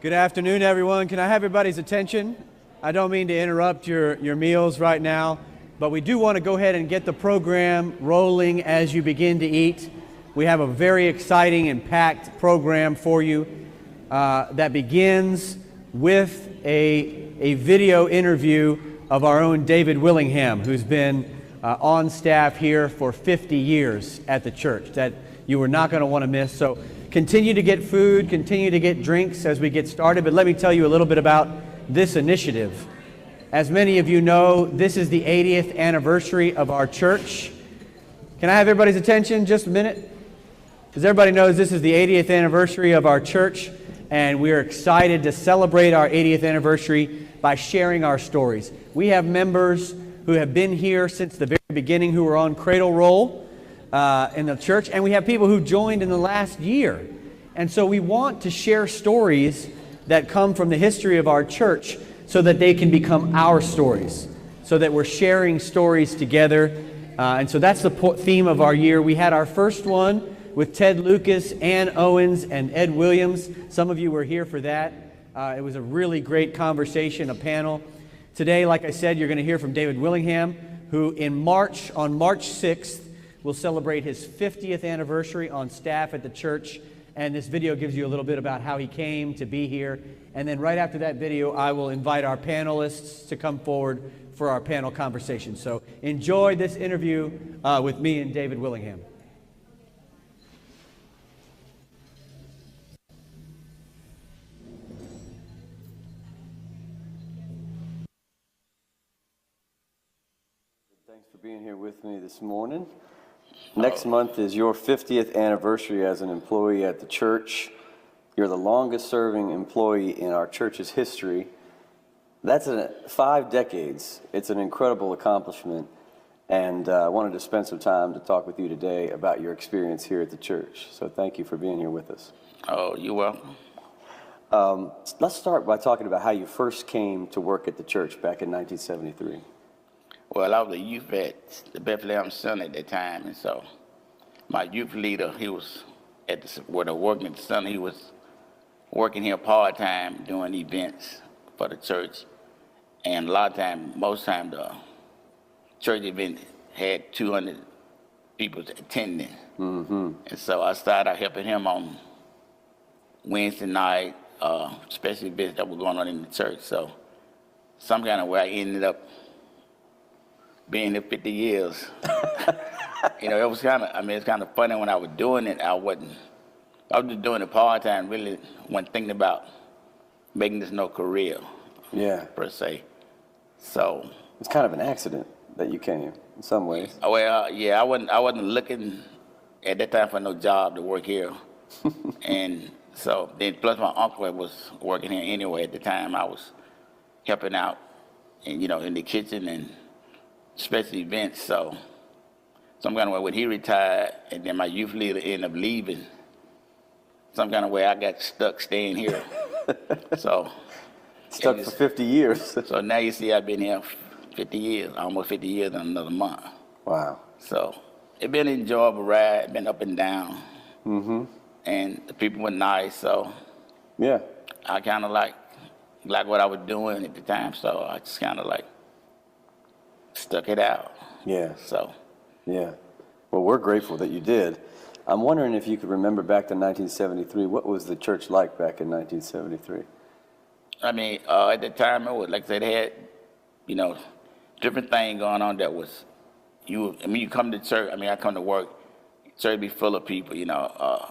Good afternoon, everyone. Can I have everybody's attention? I don't mean to interrupt your meals right now, but we do want to go ahead and get the program rolling as you begin to eat. We have a very exciting and packed program for you that begins with a video interview of our own David Willingham, who's been on staff here for 50 years at the church, that you are not going to want to miss. So continue to get food, continue to get drinks as we get started, but let me tell you a little bit about this initiative. As many of you know, this is the 80th anniversary of our church. Can I have everybody's attention just a minute? Because everybody knows this is the 80th anniversary of our church, and we are excited to celebrate our 80th anniversary by sharing our stories. We have members who have been here since the very beginning who were on cradle roll in the church, and we have people who joined in the last year. And so we want to share stories that come from the history of our church so that they can become our stories, so that we're sharing stories together. And so that's the theme of our year. We had our first one with Ted Lucas, Ann Owens, and Ed Williams. Some of you were here for that. It was a really great conversation, a panel. Today, like I said, you're going to hear from David Willingham, who on March 6th, will celebrate his 50th anniversary on staff at the church. And this video gives you a little bit about how he came to be here. And then right after that video, I will invite our panelists to come forward for our panel conversation. So enjoy this interview with me and David Willingham. Thanks for being here with me this morning. Next month is your 50th anniversary as an employee at the church. You're the longest serving employee in our church's history. That's 5 decades. It's an incredible accomplishment, and I wanted to spend some time to talk with you today about your experience here at the church. So thank you for being here with us. Oh, you're welcome. Let's start by talking about how you first came to work at the church back in 1973. Well, I was a youth at the Bethlehem Center at that time, and so my youth leader, he was working at the center. He was working here part-time doing events for the church, and most time the church event had 200 people attending. Mm-hmm. And so I started helping him on Wednesday night, special events that were going on in the church. So some kind of way I ended up being there 50 years. It was it's kind of funny when I was doing it. I was just doing it part-time, really wasn't thinking about making this no career. Yeah. Per se. So. It's kind of an accident that you came in some ways. Well, yeah, I wasn't looking at that time for no job to work here. And so then plus my uncle was working here anyway at the time. I was helping out and in the kitchen and special events. So some kind of way when he retired and then my youth leader ended up leaving, some kind of way I got stuck staying here. So stuck for 50 years. So now you see I've been here 50 years, almost 50 years in another month. Wow. So it's been an enjoyable ride, been up and down. Mm-hmm. And the people were nice, so yeah, I kind of like what I was doing at the time, so I just kind of stuck it out. Yeah. So. Yeah. Well, we're grateful that you did. I'm wondering if you could remember back to 1973. What was the church like back in 1973? I mean, at the time, it was like I said, they had, different things going on that was, you come to church, I come to work, church be full of people,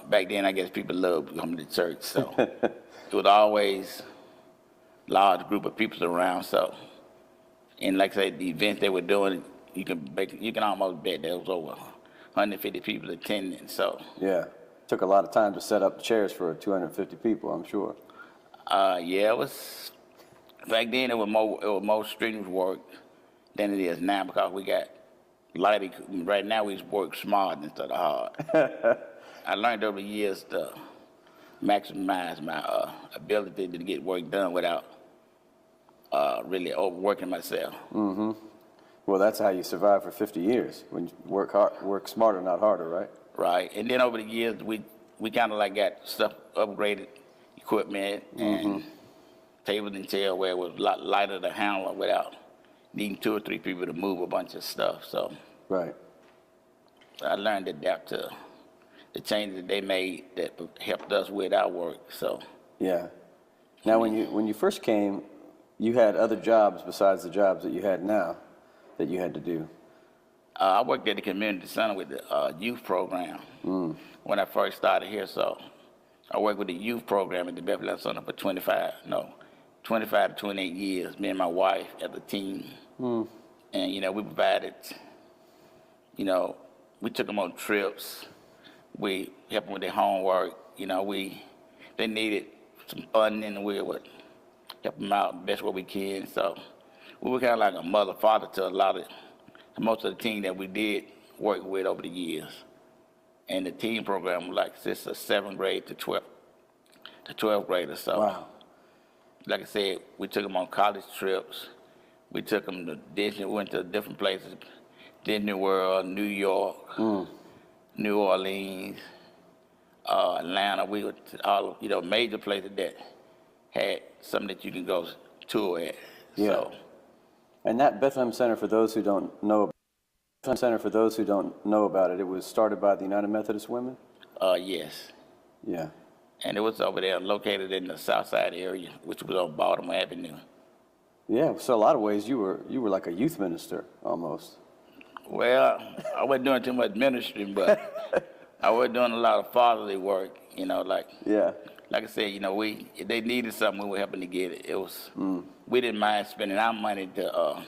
Back then, I guess people loved coming to church, so it was always a large group of people around, so. And like I said, the events they were doing, you can almost bet there was over 150 people attending. So yeah, took a lot of time to set up chairs for 250 people, I'm sure. Yeah, it was. Back then, it was more strenuous work than it is now because we got lighting. Right now, we work smart instead of hard. I learned over the years to maximize my ability to get work done without really overworking myself. Mm-hmm. Well, that's how you survive for 50 years. When you work smarter, not harder, right? Right. And then over the years, we kind of got stuff upgraded, equipment and tables and chairs where it was a lot lighter to handle without needing 2 or 3 people to move a bunch of stuff. So Right. I learned to adapt to the changes that they made that helped us with our work. So Yeah. Now, when you first came, you had other jobs besides the jobs that you had now that you had to do. I worked at the community center with the youth program when I first started here. So I worked with the youth program at the Bethlehem Center for 25 to 28 years, me and my wife as a team. And, we provided, we took them on trips. We helped them with their homework. They needed some funding, and we would help them out the best way we can. So we were kind of like a mother, father to most of the team that we did work with over the years. And the team program consists of 7th grade to 12th graders. So, Wow. like I said, we took them on college trips. We took them to Disney. We went to different places: Disney World, New York, New Orleans, Atlanta. We went to all major places that had something that you can go tour at. Yeah. So, And that Bethlehem Center, for those who don't know, about it, it was started by the United Methodist Women. yes. Yeah. And it was over there, located in the South Side area, which was on Baltimore Avenue. Yeah. So a lot of ways you were like a youth minister almost. Well, I wasn't doing too much ministry, but I was doing a lot of fatherly work. Yeah. Like I said, if they needed something, we were helping to get it. It was we didn't mind spending our money to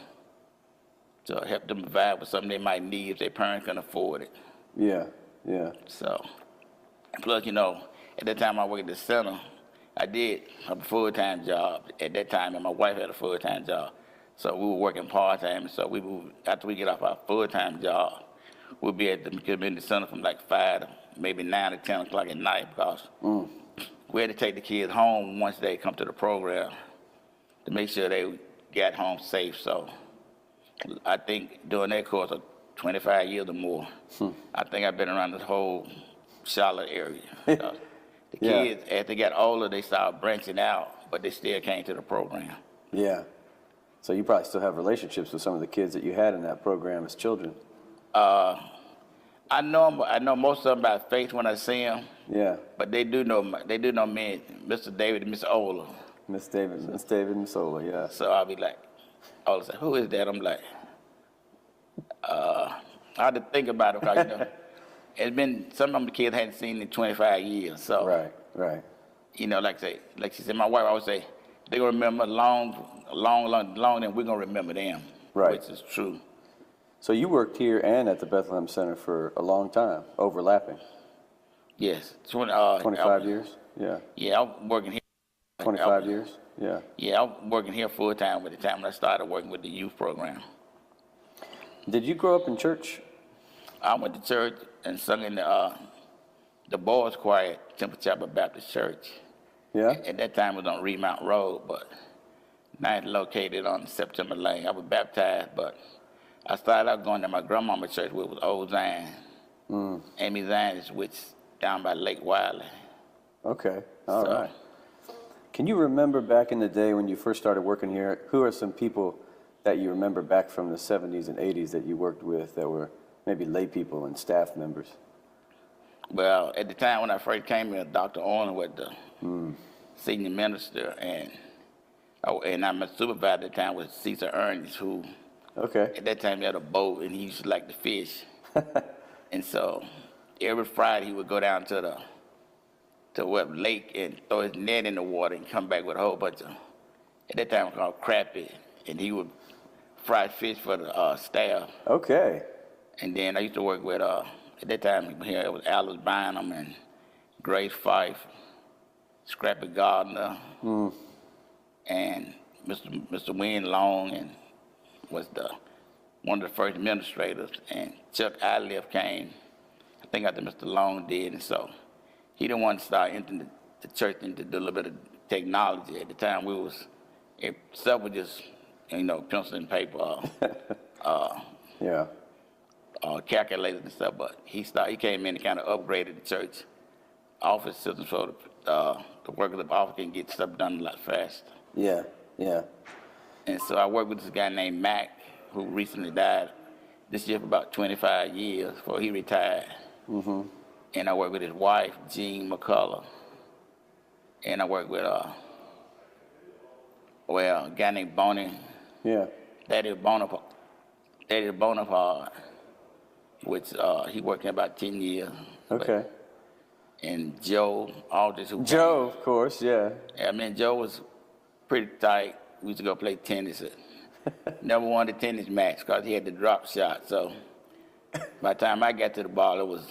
help them provide with something they might need if their parents can afford it. Yeah. Yeah. So, plus, at that time I worked at the center, I did a full-time job at that time, and my wife had a full-time job. So we were working part-time. So after we get off our full-time job, we'll be at the community center from 5 to maybe 9 to 10 o'clock at night, because we had to take the kids home once they come to the program to make sure they got home safe. So I think during that course of 25 years or more, I think I've been around this whole Charlotte area. The kids, as they got older, they started branching out, but they still came to the program. Yeah. So you probably still have relationships with some of the kids that you had in that program as children. I know most of them by face when I see them. Yeah. But they do know me, Mr. David and Miss Ola. Miss David, Miss Ola, yeah. So I'll be like, Ola say, who is that? I'm like, I had to think about it, because it's been some of them the kids hadn't seen in 25 years. So Right. Like she said, my wife always say, they're gonna remember long, and we're gonna remember them. Right. Which is true. So you worked here and at the Bethlehem Center for a long time, overlapping. Yes. 25 years? Yeah. Yeah, I was working here. 25 years? Yeah. Yeah, I was working here full time at the time when I started working with the youth program. Did you grow up in church? I went to church and sung in the boys' choir at Temple Chapel Baptist Church. Yeah? At that time, it was on Remount Road, but now it's located on September Lane. I was baptized, but I started out going to my grandmama's church, which was Old Zion. Amy Zion, which down by Lake Wiley. Okay. All right. Can you remember back in the day when you first started working here, who are some people that you remember back from the 70s and 80s that you worked with that were maybe lay people and staff members? Well, at the time when I first came here, Dr. Orland was the senior minister, and my supervisor at the time was Cesar Ernest, who at that time he had a boat and he used to like to fish. And so every Friday he would go down to the lake and throw his net in the water and come back with a whole bunch of, at that time it was called crappie, and he would fry fish for the staff. Okay. And then I used to work with, at that time here it was Alice Bynum and Grace Fife, Scrappy Gardner, and Mr. Wayne Long, and was one of the first administrators. And Chuck Iliff came, I think after Mr. Long did, and so he didn't want to start entering the church and to do a little bit of technology. At the time stuff was just, pencil and paper, calculators and stuff, but he came in and kind of upgraded the church office systems the workers of office can get stuff done a lot faster. Yeah, yeah. And so I worked with this guy named Mac, who recently died this year for about 25 years before he retired. Mm-hmm. And I worked with his wife, Jean McCullough. And I worked with a guy named Bonnie. Yeah. Daddy Bonaparte, which he worked in about 10 years. Okay. And Joe Aldridge. Joe, of course, yeah. I mean, Joe was pretty tight. We used to go play tennis. Never won the tennis match because he had the drop shot. So by the time I got to the ball, it was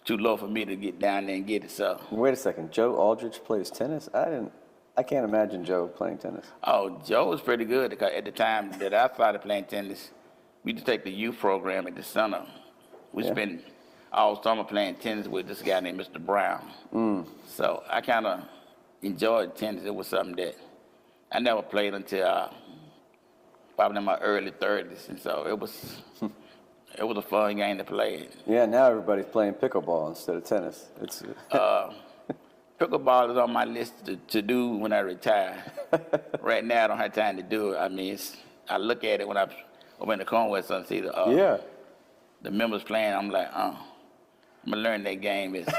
too low for me to get down there and get it. So Wait a second. Joe Aldridge plays tennis? I can't imagine Joe playing tennis. Oh, Joe was pretty good because at the time that I started playing tennis, we used to take the youth program at the center. We spent all summer playing tennis with this guy named Mr. Brown. So I kind of enjoyed tennis. It was something that I never played until probably in my early 30s, and so it was a fun game to play. Yeah, now everybody's playing pickleball instead of tennis. It's Pickleball is on my list to do when I retire. Right now, I don't have time to do it. I mean, I look at it when I'm in the corner and see the members playing. I'm like, I'm gonna learn that game. It's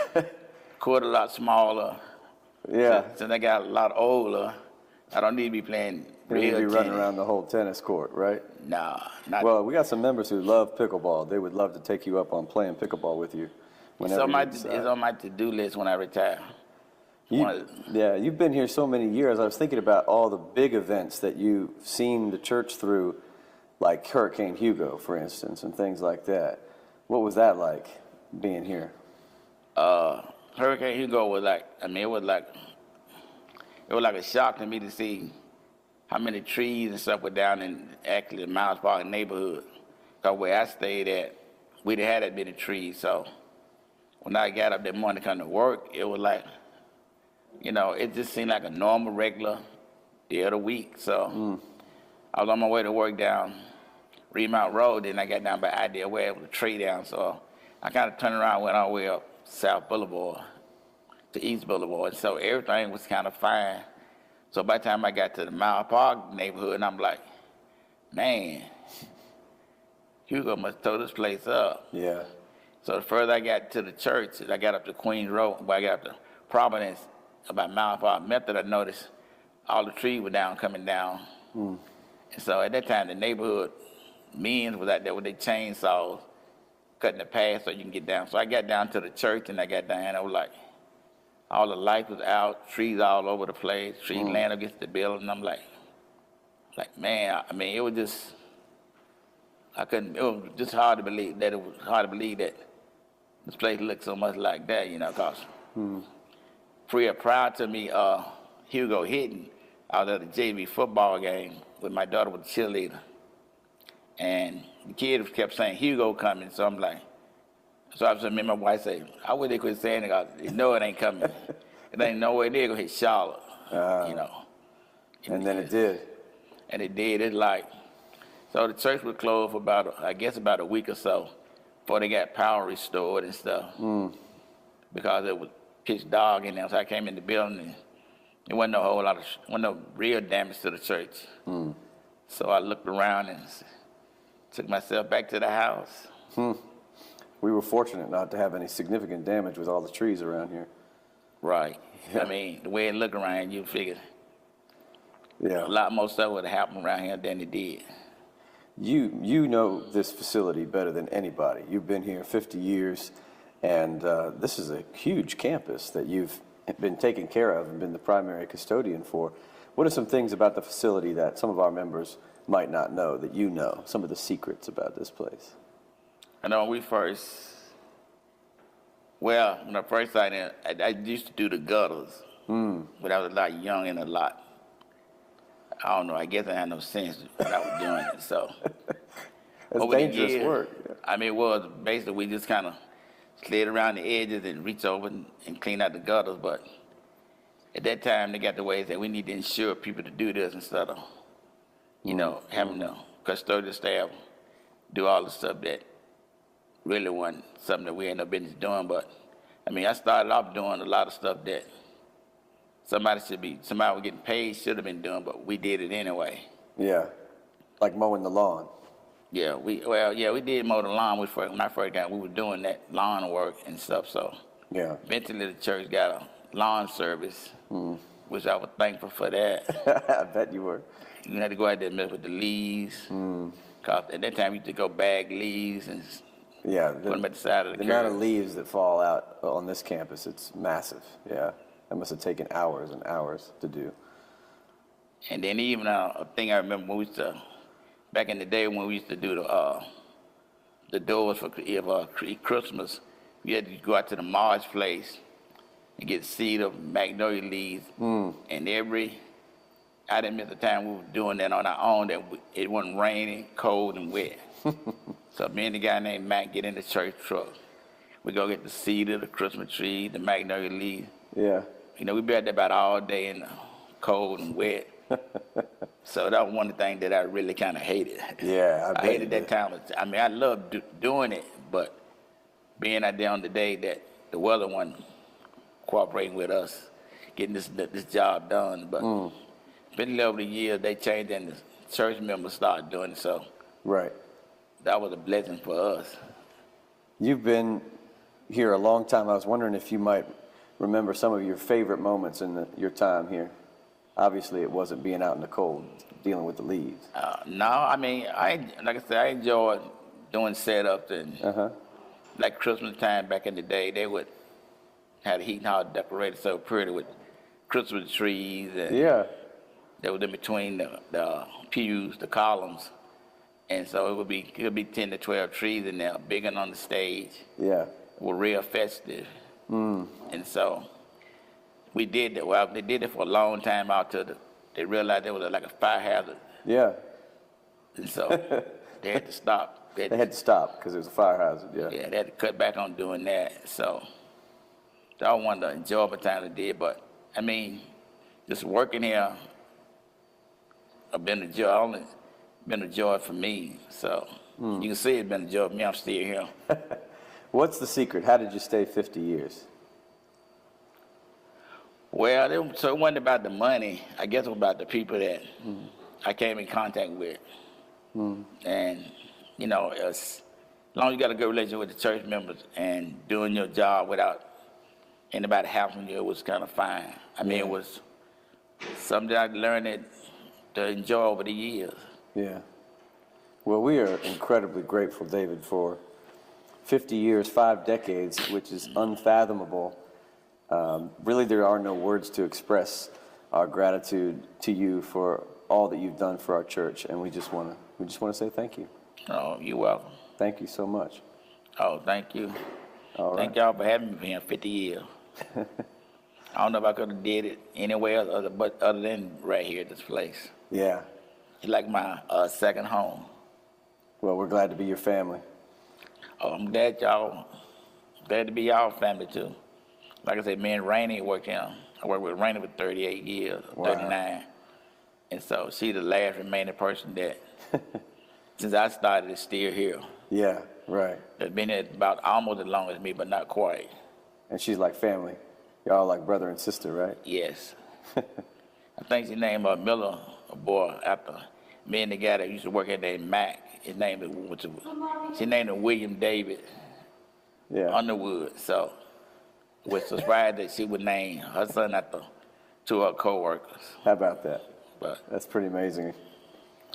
court a lot smaller. Yeah. Since I got a lot older, I don't need to be playing real You'd be tennis. running around the whole tennis court, right? Nah, not. Well, we got some members who love pickleball. They would love to take you up on playing pickleball with you. It's on my to-do list when I retire. You've been here so many years. I was thinking about all the big events that you've seen the church through, like Hurricane Hugo, for instance, and things like that. What was that like, being here? Hurricane Hugo was it was like a shock to me to see how many trees and stuff were down in actually the Miles Park neighborhood. Because where I stayed at, we didn't have that many trees. So when I got up that morning to come to work, it was like, it just seemed like a normal, regular day of the week. So I was on my way to work down Remount Road, and I got down by Idea where it was a tree down. So I kind of turned around and went all the way up South Boulevard to East Boulevard. So everything was kind of fine. So by the time I got to the Mile Park neighborhood, and I'm like, man, Hugo must have tore this place up. Yeah. So the further I got to the church, I got up to Queens Road, I got up to Providence, about Mile Park Method, I noticed all the trees were coming down. And so at that time, the neighborhood men was out there with their chainsaws, cutting the path so you can get down. So I got down to the church, and I got down, and I was like, all the lights was out, trees all over the place, trees laying against the building. And I'm like, man, I mean, it was just hard to believe that this place looked so much like that, because prior to me, Hugo hitting, I was at a JV football game with my daughter with a cheerleader. And the kids kept saying, Hugo coming, so I'm like, so I was me and my wife say, I wish they quit saying it because they know it ain't coming. It ain't no way they're going to hit Charlotte, And then it did. And it did. It's like, so the church was closed for about a week or so before they got power restored and stuff. Because it was pitch dark in there. So I came in the building and there wasn't no real damage to the church. So I looked around and took myself back to the house. We were fortunate not to have any significant damage with all the trees around here. Right. Yeah. I mean, the way it looked around, you figured Yeah. a lot more stuff would have happened around here than it did. You know this facility better than anybody. You've been here 50 years, and this is a huge campus that you've been taking care of and been the primary custodian for. What are some things about the facility that some of our members might not know that you know, some of the secrets about this place? I know when I first started in, I used to do the gutters, but I was a lot young and I don't know, I guess I had no sense when I was doing it, so. That's over the dangerous years, work. I mean, it was basically we just kind of slid around the edges and reach over and clean out the gutters, but at that time they got the ways that we need to insure people to do this instead of, having the custodial staff do all the stuff that really wasn't something that we had no business doing, but I mean, I started off doing a lot of stuff that somebody was getting paid, should have been doing, but we did it anyway. Yeah. Like mowing the lawn. Yeah, we did mow the lawn when I first got. We were doing that lawn work and stuff. So Yeah. eventually the church got a lawn service, which I was thankful for that. I bet you were. You had to go out there and mess with the leaves. Cause at that time you used to go bag leaves and Yeah. put them at the side of the The curb. amount of leaves that fall out on this campus, it's massive. Yeah. That must have taken hours and hours to do. And then even a thing I remember when we used to, back in the day when we used to do the doors for Christmas, we had to go out to the Marge place and get seed of magnolia leaves. And I didn't miss the time we were doing that on our own, that it wasn't raining, cold, and wet. So me and the guy named Matt get in the church truck. We go get the cedar, the Christmas tree, the magnolia leaves. Yeah. You know, we be out there about all day in the cold and wet. So that was one of the things that I really kind of hated. Yeah, I hated that time. I mean, I loved doing it, but being out there on the day that the weather wasn't cooperating with us, getting this job done. But been over the years, they changed and the church members started doing it. So Right. that was a blessing for us. You've been here a long time. I was wondering if you might remember some of your favorite moments in your time here. Obviously, it wasn't being out in the cold, dealing with the leaves. No, I mean, like I said, I enjoyed doing setups and like Christmas time back in the day, they would have the heat and hall decorated so pretty with Christmas trees and Yeah. they were in between the pews, the columns, and so it would be 10 to 12 trees in there, big and on the stage. Yeah. Were real festive, and so we did that. Well, they did it for a long time out till they realized there was like a fire hazard, Yeah. and so they had to stop. They had to stop because it was a fire hazard. Yeah. Yeah, they had to cut back on doing that. So that was one of the enjoyable times I did. But I mean, just working here, I've been a joy. Only been a joy for me. So you can see it's been a joy for me. I'm still here. What's the secret? How did you stay 50 years? Well, so it wasn't about the money. I guess it was about the people that I came in contact with. And, you know, as long as you got a good relationship with the church members and doing your job without anybody helping you, it was kind of fine. I mean, it was something I learned to enjoy over the years. Yeah. Well, we are incredibly grateful, David, for 50 years, 5 decades, which is unfathomable. Really, there are no words to express our gratitude to you for all that you've done for our church, and we just want to say thank you. Oh, you're welcome. Thank you so much. Oh, thank you. All right. Thank y'all for having me for here 50 years. I don't know if I could have did it anywhere other than right here at this place. Yeah. It's like my second home. Well, we're glad to be your family. Oh, I'm glad to be y'all family too. Like I said, me and Rainey worked here. I worked with Rainey for 38 years, Wow. 39. And so she's the last remaining person that, since I started, is still here. Yeah, right. It's been here about almost as long as me, but not quite. And she's like family. Y'all like brother and sister, right? Yes. I think she named Miller, a boy, after me and the guy that used to work at that Mac. His name she named him William David Yeah. Underwood. So was surprised that she would name her son after two of her co-workers. How about that? But That's pretty amazing.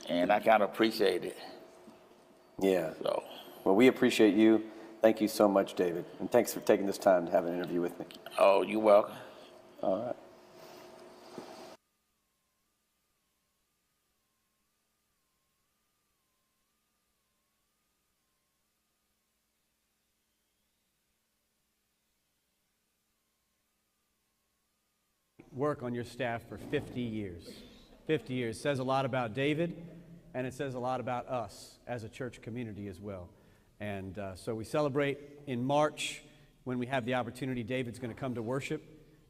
and I kind of appreciate it. Yeah. So Well, we appreciate you. Thank you so much, David. And thanks for taking this time to have an interview with me. oh, you're welcome. All right. Work on your staff for 50 years. 50 years says a lot about David, and it says a lot about us as a church community as well. And so we celebrate in March when we have the opportunity. David's going to come to worship,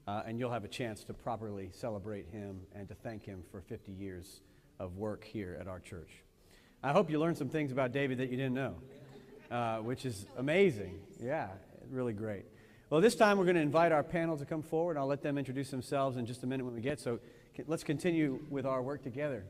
and you'll have a chance to properly celebrate him and to thank him for 50 years of work here at our church. I hope you learned some things about David that you didn't know, which is amazing. Yeah, really great. Well, this time we're going to invite our panel to come forward. I'll let them introduce themselves in just a minute when we get. So let's continue with our work together.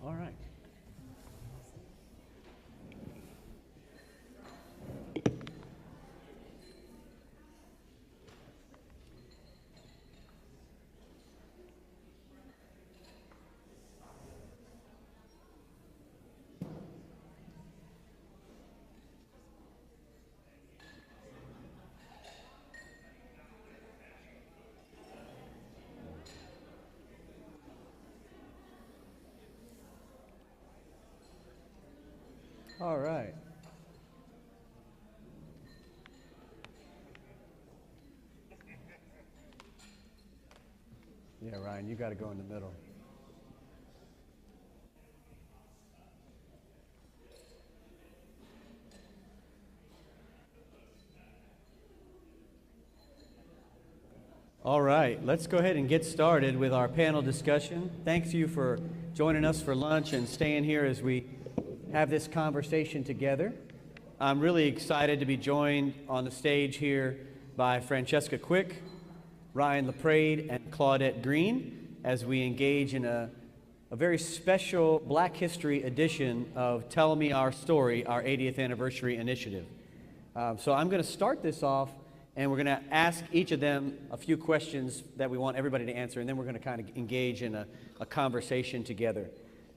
All right. All right. Yeah, Ryan, you got to go in the middle. All right, let's go ahead and get started with our panel discussion. Thanks you for joining us for lunch and staying here as we have this conversation together. I'm really excited to be joined on the stage here by Francesca Quick, Ryan LaPrade, and Claudette Green as we engage in a very special Black History edition of Tell Me Our Story, our 80th anniversary initiative. So I'm going to start this off, and we're going to ask each of them a few questions that we want everybody to answer, and then we're going to kind of engage in a conversation together.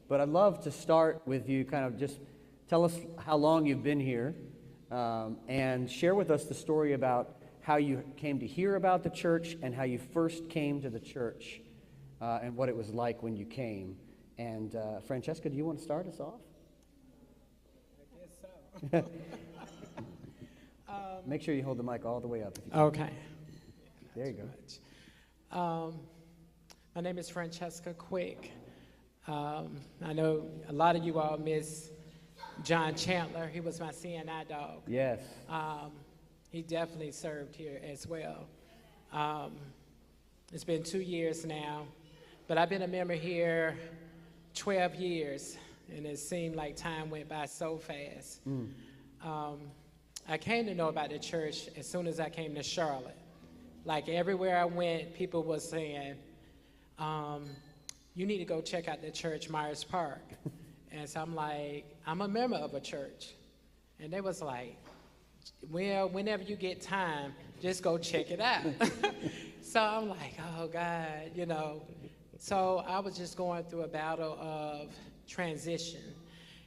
But I'd love to start with you, kind of just tell us how long you've been here, and share with us the story about how you came to hear about the church and how you first came to the church, and what it was like when you came. And Francesca, do you want to start us off? I guess so. Make sure you hold the mic all the way up. If you can. Okay. There you go. My name is Francesca Quick. I know a lot of you all miss John Chandler. He was my CNI dog. Yes. He definitely served here as well. It's been 2 years now, but I've been a member here 12 years, and it seemed like time went by so fast. I came to know about the church as soon as I came to Charlotte. Like everywhere I went, people were saying, you need to go check out the church, Myers Park. And so I'm like, I'm a member of a church. And they was like, well, whenever you get time, just go check it out. So I'm like, oh God, you know. So I was just going through a battle of transition.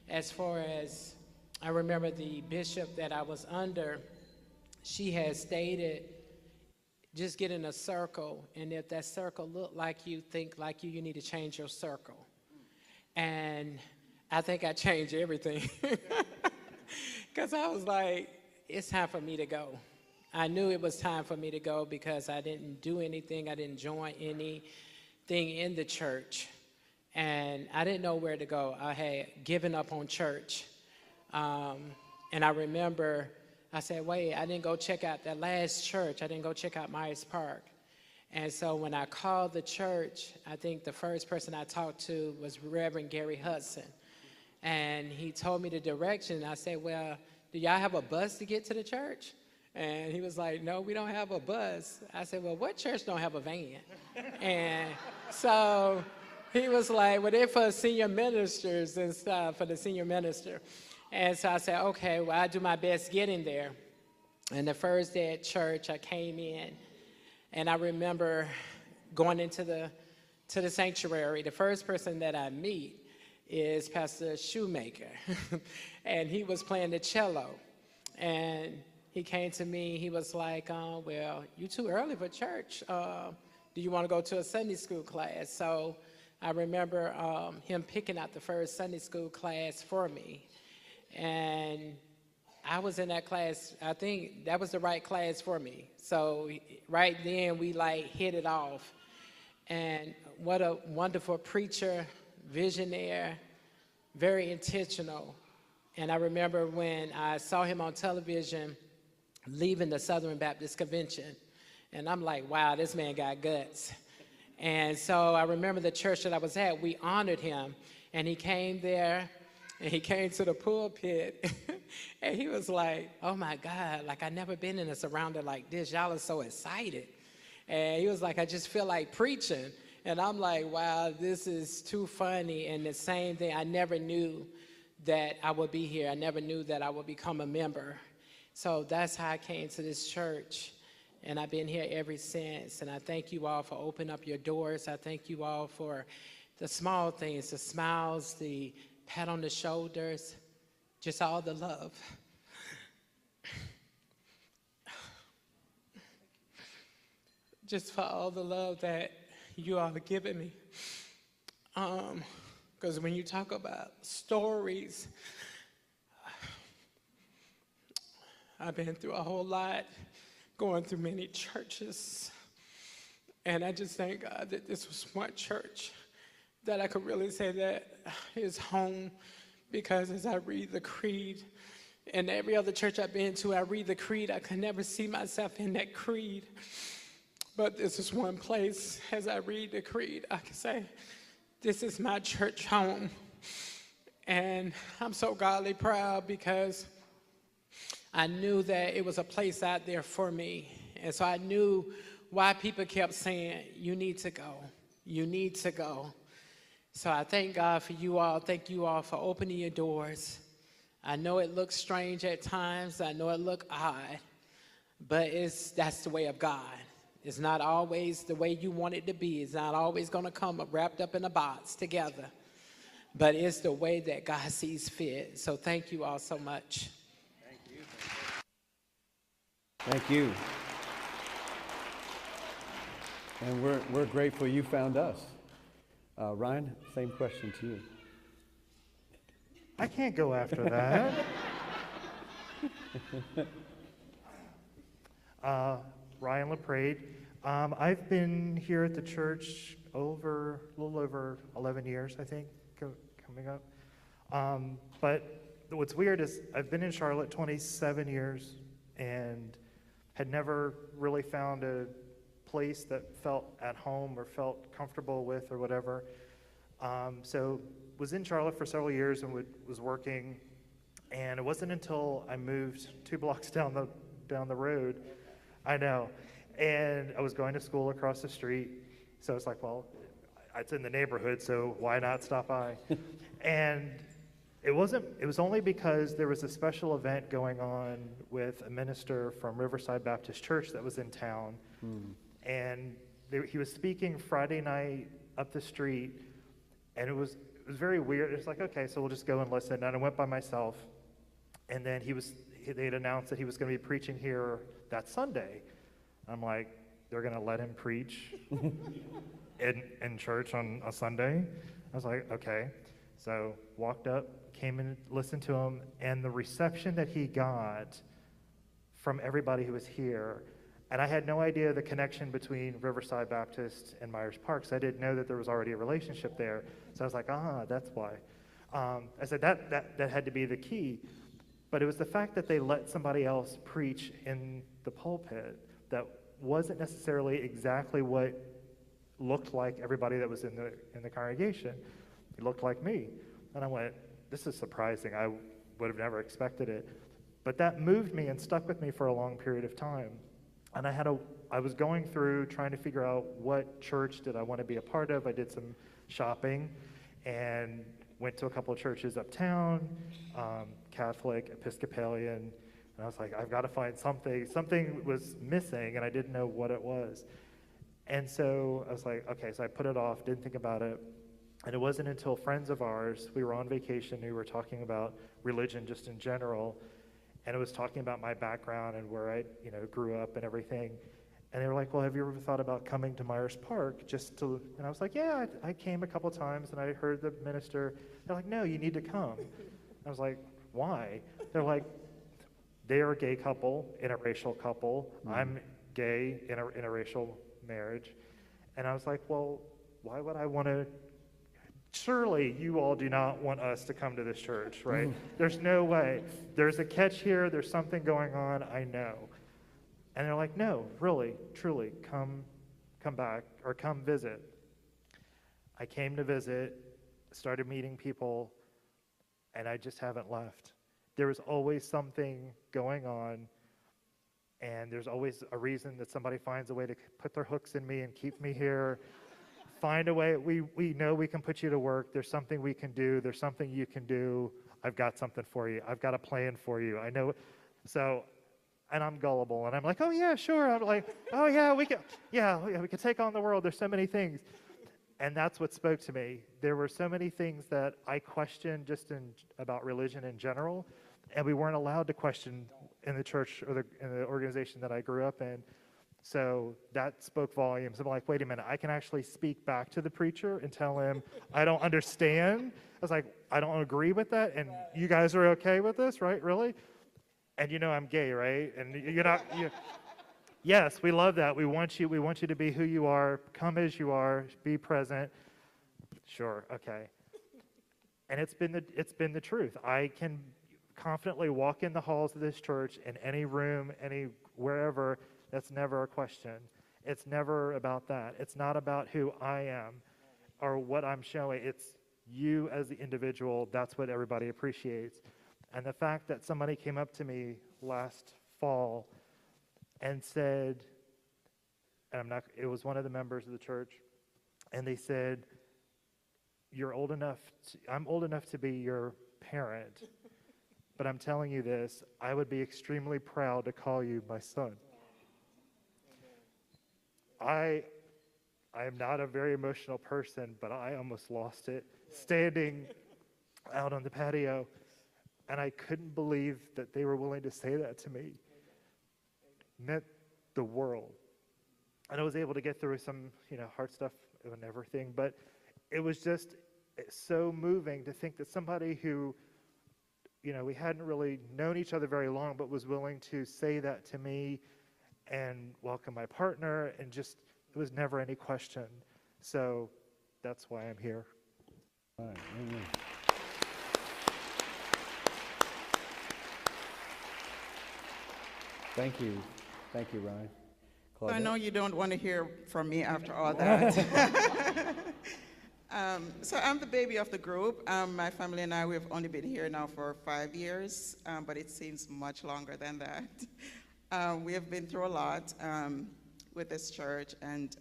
As far as, I remember the bishop that I was under, she had stated, just get in a circle, and if that circle look like you, think like you need to change your circle. And I think I changed everything. Because I was like, it's time for me to go. I knew it was time for me to go because I didn't do anything. I didn't join anything in the church. And I didn't know where to go. I had given up on church. And I remember I said, wait, I didn't go check out that last church. I didn't go check out Myers Park. And so when I called the church, I think the first person I talked to was Reverend Gary Hudson. And he told me the direction. I said, well, do y'all have a bus to get to the church? And he was like, no, we don't have a bus. I said, well, what church don't have a van? And so he was like, well, they're for senior ministers and stuff, for the senior minister. And so I said, okay, well, I'll do my best getting there. And the first day at church, I came in, and I remember going into the sanctuary. The first person that I meet is Pastor Shoemaker, and he was playing the cello. And he came to me, he was like, well, you're too early for church. Do you want to go to a Sunday school class? So I remember him picking out the first Sunday school class for me. And I was in that class. I think that was the right class for me. So right then we like hit it off. And what a wonderful preacher, visionary, very intentional. And I remember when I saw him on television leaving the Southern Baptist Convention, and I'm like, wow, this man got guts. And so I remember the church that I was at, we honored him, and he came there, and he came to the pulpit, and he was like, oh my God, like I've never been in a surrounding like this. Y'all are so excited. And he was like, I just feel like preaching. And I'm like, wow, this is too funny. And the same thing, I never knew that I would be here. I never knew that I would become a member. So that's how I came to this church. And I've been here ever since. And I thank you all for opening up your doors. I thank you all for the small things, the smiles, the pat on the shoulders, just all the love. Just for all the love that you all have given me. Because when you talk about stories, I've been through a whole lot, going through many churches. And I just thank God that this was one church that I could really say that is home, because as I read the creed, and every other church I've been to, I read the creed, I could never see myself in that creed. But this is one place, as I read the creed, I can say, this is my church home. And I'm so godly proud, because I knew that it was a place out there for me. And so I knew why people kept saying, you need to go, you need to go. So I thank God for you all. Thank you all for opening your doors. I know it looks strange at times. I know it looks odd, but that's the way of God. It's not always the way you want it to be. It's not always going to come wrapped up in a box together, but it's the way that God sees fit. So thank you all so much. Thank you. Thank you. And we're grateful you found us. Ryan, same question to you. I can't go after that. Ryan LaPrade. I've been here at the church a little over 11 years, I think, coming up. But what's weird is I've been in Charlotte 27 years and had never really found a place that felt at home or felt comfortable with or whatever. So was in Charlotte for several years and was working, and it wasn't until I moved 2 blocks down the road, I know, and I was going to school across the street, so it's like, well, it's in the neighborhood, so why not stop by? And it was only because there was a special event going on with a minister from Riverside Baptist Church that was in town, and he was speaking Friday night up the street, and it was very weird. It's like, okay, so we'll just go and listen. And I went by myself, and then they had announced that he was going to be preaching here that Sunday. I'm like, they're going to let him preach in church on a Sunday? I was like, okay. So walked up, came in, listened to him, and the reception that he got from everybody who was here. And I had no idea the connection between Riverside Baptist and Myers Park, so I didn't know that there was already a relationship there. So I was like, that's why. I said that had to be the key. But it was the fact that they let somebody else preach in the pulpit that wasn't necessarily exactly what looked like everybody that was in the congregation. It looked like me. And I went, this is surprising. I would have never expected it. But that moved me and stuck with me for a long period of time. And I was going through trying to figure out what church did I want to be a part of. I did some shopping and went to a couple of churches uptown, Catholic, Episcopalian, and I was like, I've got to find something. Something was missing, and I didn't know what it was. And so I was like, okay, so I put it off, didn't think about it. And it wasn't until friends of ours, we were on vacation, we were talking about religion just in general, and it was talking about my background and where I, grew up and everything. And they were like, well, have you ever thought about coming to Myers Park and I was like, yeah, I came a couple times and I heard the minister. They're like, no, you need to come. I was like, why? They're like, they are a gay couple, interracial couple. I'm gay, interracial marriage. And I was like, well, why would I want to? Surely you all do not want us to come to this church, right? There's no way. There's a catch here. There's something going on. I know. And they're like, no, really, truly, come back or come visit. I came to visit, started meeting people, and I just haven't left. There was always something going on, and there's always a reason that somebody finds a way to put their hooks in me and keep me here. Find a way. We know we can put you to work. There's something we can do. There's something you can do. I've got something for you. I've got a plan for you. I know. So, and I'm gullible, and I'm like, oh yeah, sure. I'm like, oh yeah, we can take on the world. There's so many things. And that's what spoke to me. There were so many things that I questioned just about religion in general, and we weren't allowed to question in the church or in the organization that I grew up in. So that spoke volumes. I'm like, wait a minute, I can actually speak back to the preacher and tell him I don't understand. I was like, I don't agree with that, and you guys are okay with this, right? Really? And you know I'm gay, right? And you're not. Yes, we love that. We want you to be who you are. Come as you are. Be present. Sure, okay. And it's been the truth. I can confidently walk in the halls of this church, in any room, wherever. That's never a question. It's never about that. It's not about who I am or what I'm showing. It's you as the individual. That's what everybody appreciates. And the fact that somebody came up to me last fall and said, it was one of the members of the church, and they said, I'm old enough to be your parent, but I'm telling you this, I would be extremely proud to call you my son. I am not a very emotional person, but I almost lost it standing out on the patio, and I couldn't believe that they were willing to say that to me. Meant the world. And I was able to get through some, hard stuff and everything, but it was just so moving to think that somebody who, we hadn't really known each other very long, but was willing to say that to me and welcome my partner, and just, it was never any question. So that's why I'm here. All right. Amen. Thank you. Thank you, Ryan. Claudette? I know you don't want to hear from me after all that. So I'm the baby of the group. My family and I, we've only been here now for 5 years, but it seems much longer than that. We have been through a lot with this church, and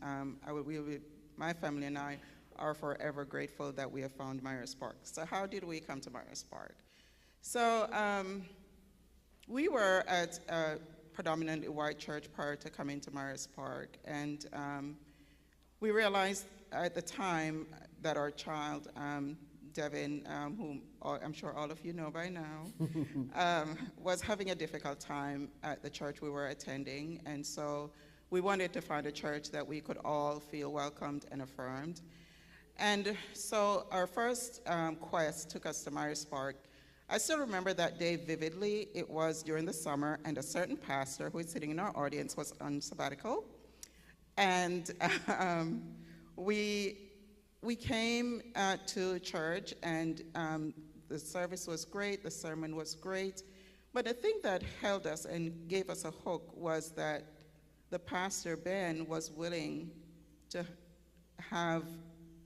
my family and I are forever grateful that we have found Myers Park. So how did we come to Myers Park? So we were at a predominantly white church prior to coming to Myers Park, and we realized at the time that our child, Devin, whom I'm sure all of you know by now, was having a difficult time at the church we were attending, and so we wanted to find a church that we could all feel welcomed and affirmed. And so our first quest took us to Myers Park. I still remember that day vividly. It was during the summer, and a certain pastor who is sitting in our audience was on sabbatical. And we came to church, and the service was great, the sermon was great. But the thing that held us and gave us a hook was that the pastor, Ben, was willing to have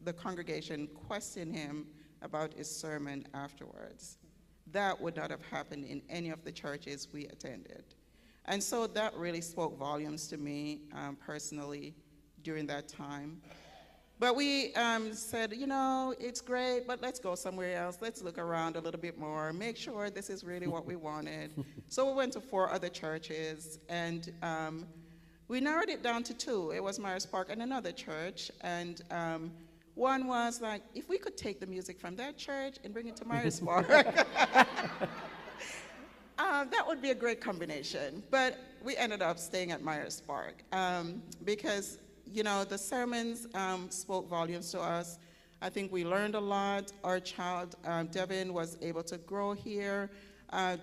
the congregation question him about his sermon afterwards. That would not have happened in any of the churches we attended. And so that really spoke volumes to me personally during that time. But we said, it's great, but let's go somewhere else. Let's look around a little bit more, make sure this is really what we wanted. So we went to 4 other churches, and we narrowed it down to 2. It was Myers Park and another church. And one was like, if we could take the music from that church and bring it to Myers Park, that would be a great combination. But we ended up staying at Myers Park because, the sermons spoke volumes to us. I think we learned a lot. Our child, Devin, was able to grow here.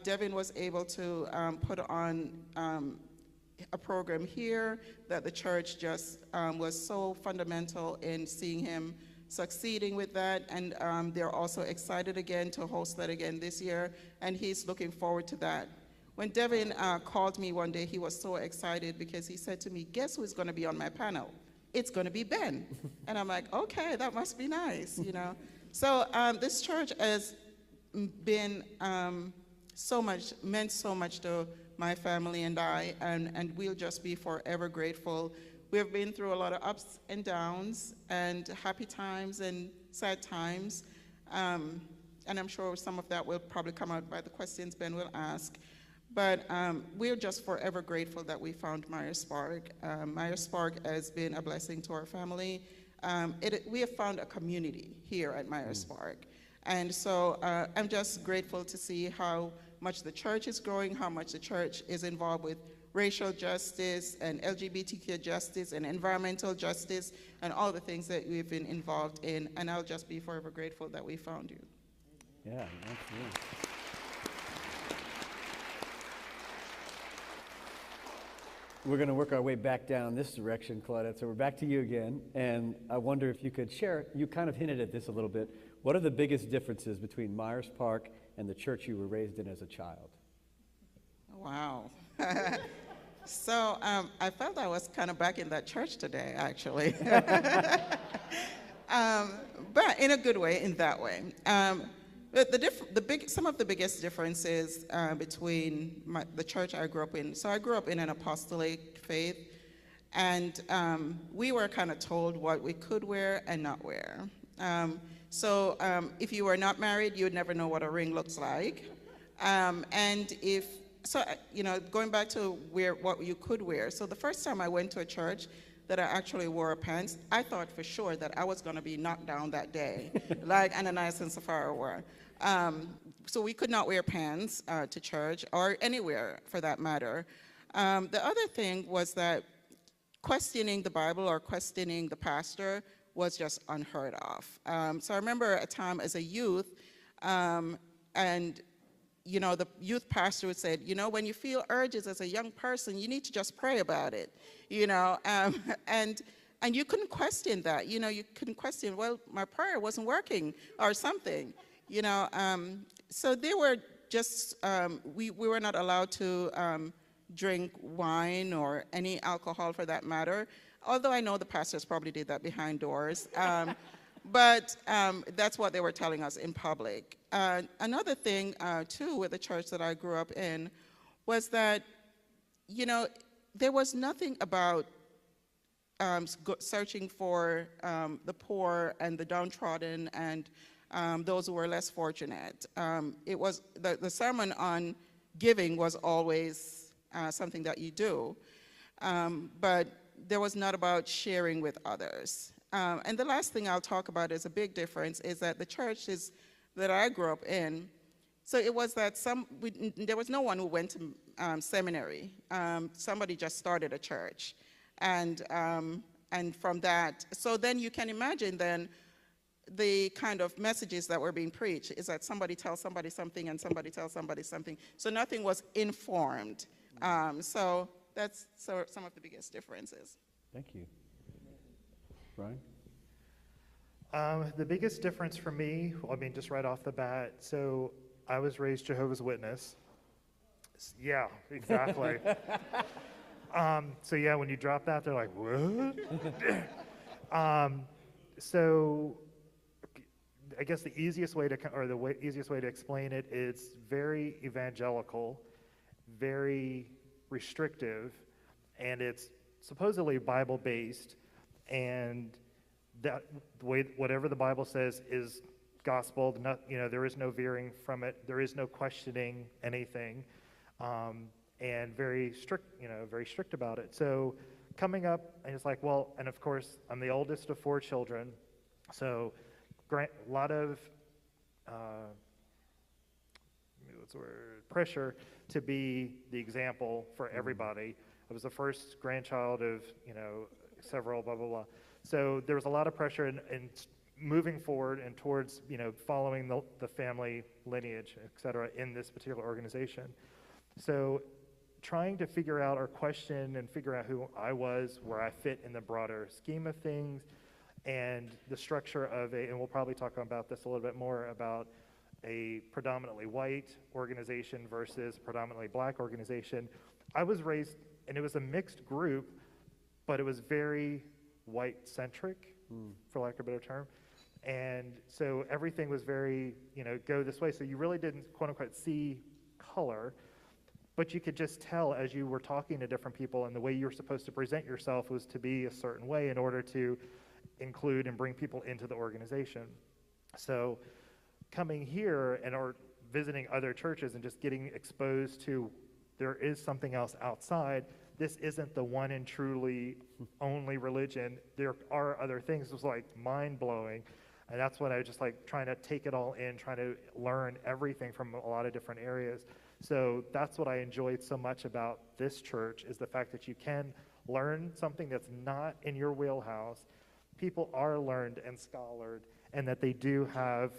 Devin was able to put on a program here that the church just was so fundamental in seeing him succeeding with that, and they're also excited again to host that again this year, and he's looking forward to that. When Devin called me one day, he was so excited because he said to me, guess who's going to be on my panel? It's going to be Ben. And I'm like, okay, that must be nice, you know. So this church has been meant so much to my family and I, and we'll just be forever grateful. We've been through a lot of ups and downs, and happy times and sad times, and I'm sure some of that will probably come out by the questions Ben will ask. But we're just forever grateful that we found Myers Park. Myers Park has been a blessing to our family. We have found a community here at Myers Park. And so I'm just grateful to see how much the church is growing, how much the church is involved with racial justice and LGBTQ justice and environmental justice and all the things that we've been involved in. And I'll just be forever grateful that we found you. Yeah, absolutely. We're going to work our way back down this direction, Claudette. So we're back to you again. And I wonder if you could share, you kind of hinted at this a little bit. What are the biggest differences between Myers Park and the church you were raised in as a child? Wow. So I felt I was kind of back in that church today, actually. But in a good way, in that way. Some of the biggest differences between the church I grew up in. So I grew up in an apostolic faith, and we were kind of told what we could wear and not wear. So if you were not married, you would never know what a ring looks like. Going back to what you could wear. So the first time I went to a church that I actually wore pants, I thought for sure that I was going to be knocked down that day, like Ananias and Sapphira were. So we could not wear pants to church or anywhere for that matter. The other thing was that questioning the Bible or questioning the pastor was just unheard of. So I remember a time as a youth, and the youth pastor would say, when you feel urges as a young person, you need to just pray about it, and you couldn't question that, you couldn't question, well, my prayer wasn't working or something, so they were just, we were not allowed to drink wine or any alcohol for that matter, although I know the pastors probably did that behind doors. But that's what they were telling us in public. Another thing, too, with the church that I grew up in was that, there was nothing about searching for the poor and the downtrodden and those who were less fortunate. It was the sermon on giving was always something that you do, but there was not about sharing with others. And the last thing I'll talk about is a big difference is that the churches that I grew up in, so it was that there was no one who went to seminary. Somebody just started a church. And from that, so then you can imagine then the kind of messages that were being preached is that somebody tells somebody something and somebody tells somebody something. So nothing was informed. So that's some of the biggest differences. Thank you. Brian? The biggest difference for me, just right off the bat, so I was raised Jehovah's Witness. Yeah, exactly. So yeah, when you drop that, they're like, what? So I guess the easiest way to explain it is very evangelical, very restrictive, and it's supposedly Bible-based, and that way, whatever the Bible says is gospel. There is no veering from it. There is no questioning anything, and very strict about it. So coming up, and it's like, well, and of course, I'm the oldest of 4 children, so a lot of pressure to be the example for everybody. I was the first grandchild of several, blah blah blah. So there was a lot of pressure in moving forward and towards following the family lineage, et cetera, in this particular organization. So trying to figure out or question and figure out who I was, where I fit in the broader scheme of things, and the structure of and we'll probably talk about this a little bit more, about a predominantly white organization versus predominantly black organization. I was raised, and it was a mixed group, but it was very white-centric, for lack of a better term. And so everything was very, go this way. So you really didn't, quote unquote, see color, but you could just tell as you were talking to different people, and the way you were supposed to present yourself was to be a certain way in order to include and bring people into the organization. So coming here or visiting other churches and just getting exposed to there is something else outside. This isn't the one and truly only religion. There are other things. It was like mind-blowing. And that's when I was just like trying to take it all in, trying to learn everything from a lot of different areas. So that's what I enjoyed so much about this church, is the fact that you can learn something that's not in your wheelhouse. People are learned and scholared, and that they do have,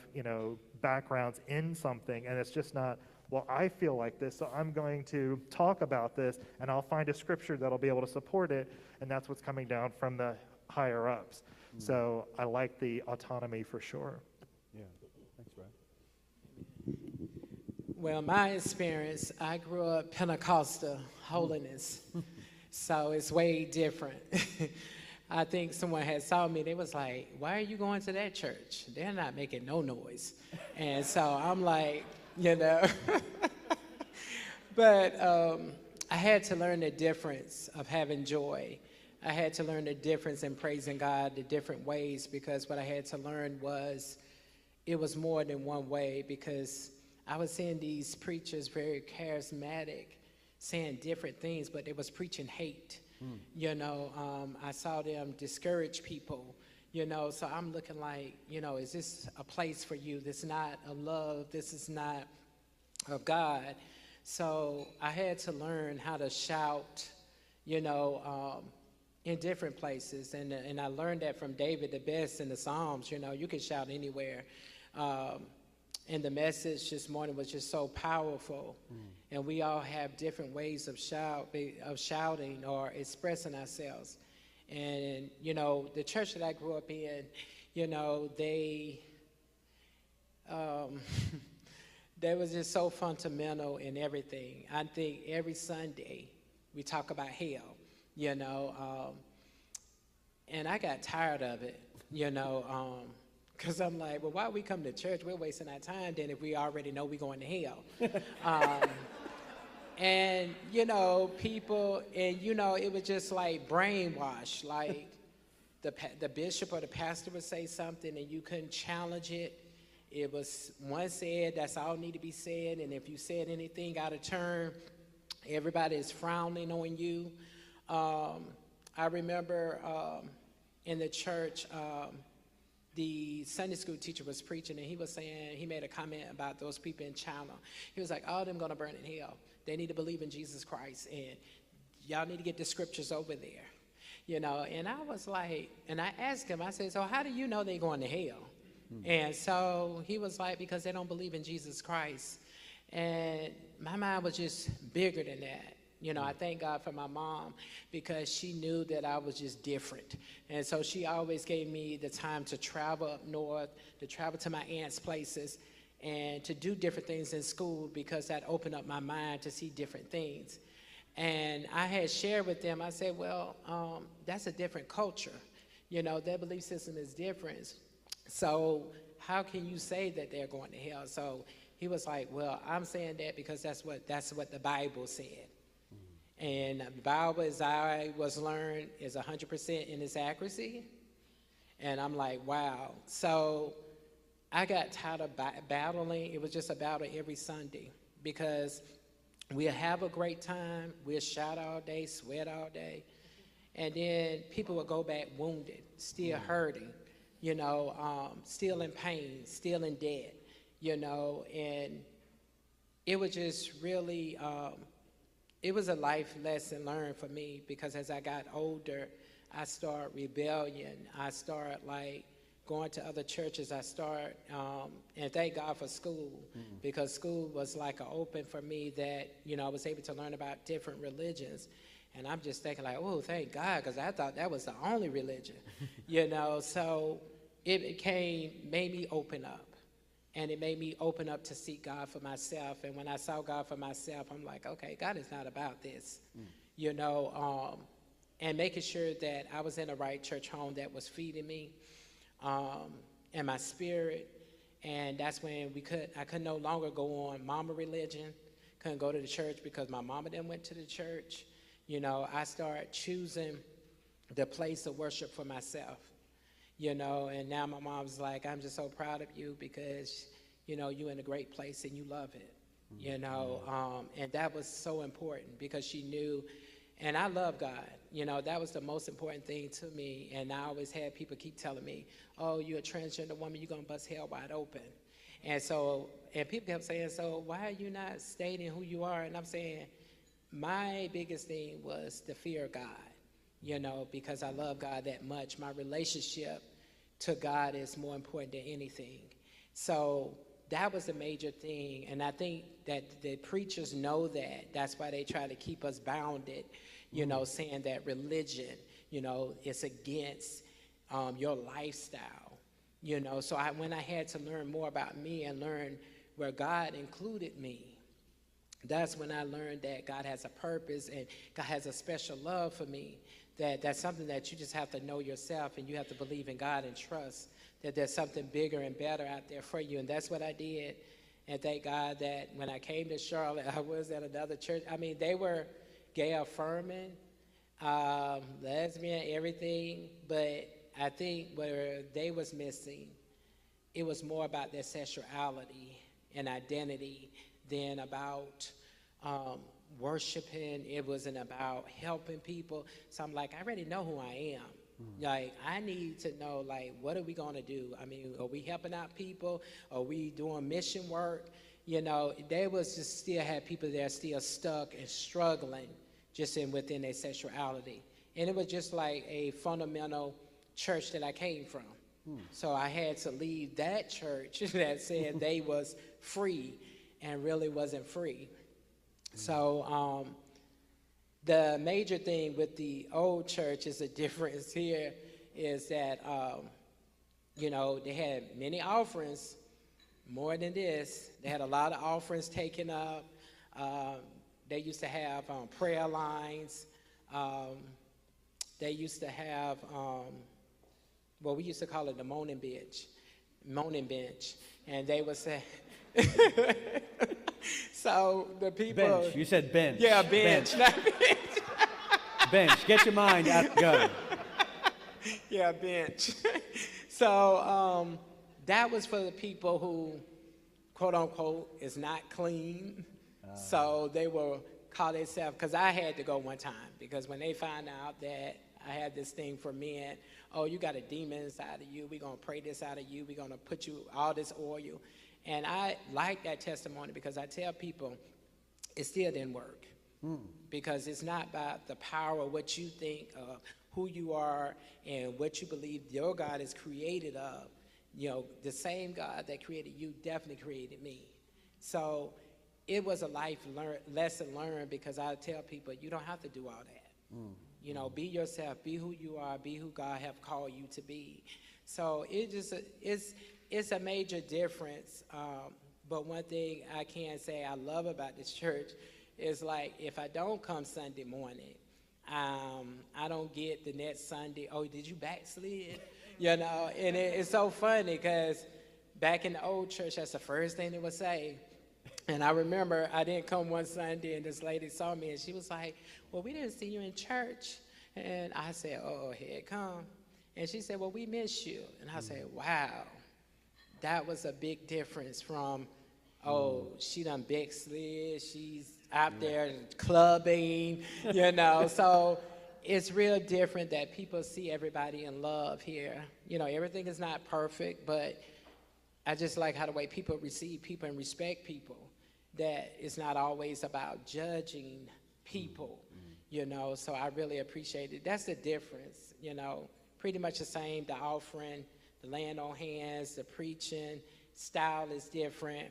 backgrounds in something, and it's just not, well, I feel like this, so I'm going to talk about this, and I'll find a scripture that'll be able to support it, and that's what's coming down from the higher ups. So I like the autonomy for sure. Yeah, thanks, Brad. Well, my experience, I grew up Pentecostal holiness, so it's way different. I think someone had saw me, they was like, why are you going to that church? They're not making no noise. And so I'm like, but I had to learn the difference of having joy. I had to learn the difference in praising God, the different ways, because what I had to learn was it was more than one way, because I was seeing these preachers very charismatic, saying different things, but they was preaching hate. I saw them discourage people, so I'm looking like, is this a place for you? This is not a love. This is not of God. So I had to learn how to shout, in different places. And I learned that from David the best in the Psalms. You can shout anywhere. And the message this morning was just so powerful. And we all have different ways of shouting or expressing ourselves. And, the church that I grew up in, they was just so fundamental in everything. I think every Sunday we talk about hell, and I got tired of it, because I'm like, well, why we come to church? We're wasting our time then if we already know we're going to hell. And, people, and, it was just like brainwash. Like the bishop or the pastor would say something and you couldn't challenge it. It was once said, that's all need to be said. And if you said anything out of turn, everybody is frowning on you. I remember in the church, the Sunday school teacher was preaching, and he was saying, he made a comment about those people in China. He was like, all of them going to burn in hell. They need to believe in Jesus Christ, and y'all need to get the scriptures over there. And I was like, and I asked him, I said, so how do you know they're going to hell? And so he was like, because they don't believe in Jesus Christ. And my mind was just bigger than that. I thank God for my mom, because she knew that I was just different. And so she always gave me the time to travel up north, to travel to my aunt's places, and to do different things in school, because that opened up my mind to see different things. And I had shared with them, I said, well, that's a different culture. Their belief system is different. So how can you say that they're going to hell? So he was like, well, I'm saying that because that's what the Bible said. And the Bible, as I was learned, is 100% in its accuracy. And I'm like, wow. So I got tired of battling. It was just a battle every Sunday, because we'll have a great time. We'll shout all day, sweat all day. And then people will go back wounded, still hurting, still in pain, still in debt, and it was just really, it was a life lesson learned for me, because as I got older, I started rebellion. I started going to other churches, I start, and thank God for school, because school was like an open for me that, I was able to learn about different religions. And I'm just thinking like, oh, thank God, because I thought that was the only religion, So it made me open up. And it made me open up to seek God for myself. And when I saw God for myself, I'm like, okay, God is not about this, and making sure that I was in the right church home that was feeding me and my spirit. And that's when I could no longer go on mama religion, couldn't go to the church because my mama then went to the church. I started choosing the place of worship for myself. And now my mom's like, I'm just so proud of you because, you're in a great place and you love it, and that was so important because she knew, and I love God, that was the most important thing to me. And I always had people keep telling me, oh, you're a transgender woman, you're going to bust hell wide open. And people kept saying, so why are you not stating who you are? And I'm saying, my biggest thing was the fear of God, because I love God that much. My relationship to God is more important than anything. So that was a major thing. And I think that the preachers know that. That's why they try to keep us bounded, saying that religion, is against your lifestyle, So when I had to learn more about me and learn where God included me, that's when I learned that God has a purpose and God has a special love for me. That's something that you just have to know yourself, and you have to believe in God and trust that there's something bigger and better out there for you. And that's what I did. And thank God that when I came to Charlotte, I was at another church. I mean, they were gay affirming, lesbian, everything. But I think where they was missing, it was more about their sexuality and identity than about worshiping. It wasn't about helping people. So I'm like, I already know who I am. Like, I need to know, like, what are we going to do? I mean, are we helping out people? Are we doing mission work? They was just still had people there still stuck and struggling just within their sexuality. And it was just like a fundamental church that I came from. So I had to leave that church that said they was free and really wasn't free. So the major thing with the old church is a difference here is that, they had many offerings, more than this. They had a lot of offerings taken up. They used to have prayer lines. They used to have, we used to call it the moaning bench. And they would say, so the people. Bench. You said bench. Yeah, bench. Not bench. Bench. Get your mind out of the gutter. Yeah, bench. So that was for the people who, quote unquote, is not clean. So they will call themselves, because I had to go one time, because when they found out that I had this thing for men, oh, you got a demon inside of you, we're going to pray this out of you, we're going to put you all this oil. And I like that testimony because I tell people it still didn't work. Because it's not about the power of what you think of, who you are, and what you believe your God is created of. The same God that created you definitely created me. So it was a lesson learned, because I tell people you don't have to do all that. Be yourself, be who you are, be who God have called you to be. So it's a major difference. But one thing I can say I love about this church is, like, if I don't come Sunday morning, I don't get the next Sunday, oh, did you backslid? And it's so funny because back in the old church, that's the first thing they would say. And I remember I didn't come one Sunday, and this lady saw me, and she was like, well, we didn't see you in church. And I said, oh, here it come. And she said, well, we miss you. And I said, wow, that was a big difference from, oh, she done backslid, she's out there clubbing, So it's real different that people see everybody in love here. Everything is not perfect, but I just like how the way people receive people and respect people, that it's not always about judging people, so I really appreciate it. That's the difference, pretty much the same, the offering, the laying on hands, the preaching, style is different.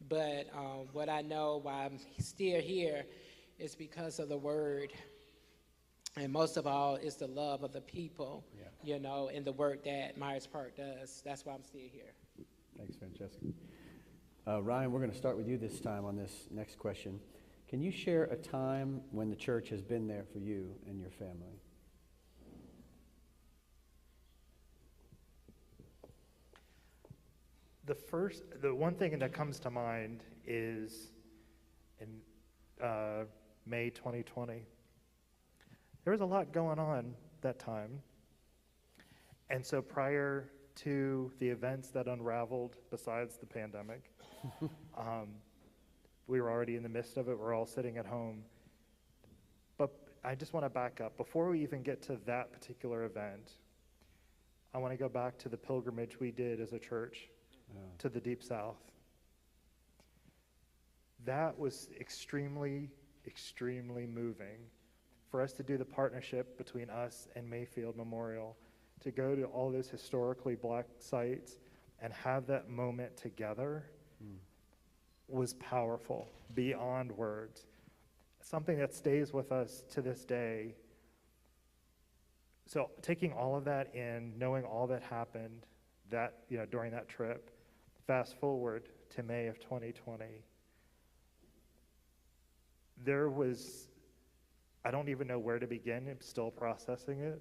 But what I know why I'm still here is because of the word. And most of all, it's the love of the people, you know, and the work that Myers Park does. That's why I'm still here. Thanks, Francesca. Ryan, we're going to start with you this time on this next question. Can you share a time when the church has been there for you and your family? The one thing that comes to mind is in May 2020. There was a lot going on that time. And so prior to the events that unraveled besides the pandemic, we were already in the midst of it. We're all sitting at home. But I just want to back up. Before we even get to that particular event, I want to go back to the pilgrimage we did as a church to the Deep South. That was extremely, extremely moving for us to do the partnership between us and Mayfield Memorial, to go to all those historically black sites and have that moment together was powerful, beyond words. Something that stays with us to this day. So taking all of that in, knowing all that happened that, you know, during that trip, fast forward to May of 2020, there was, I don't even know where to begin. I'm still processing it,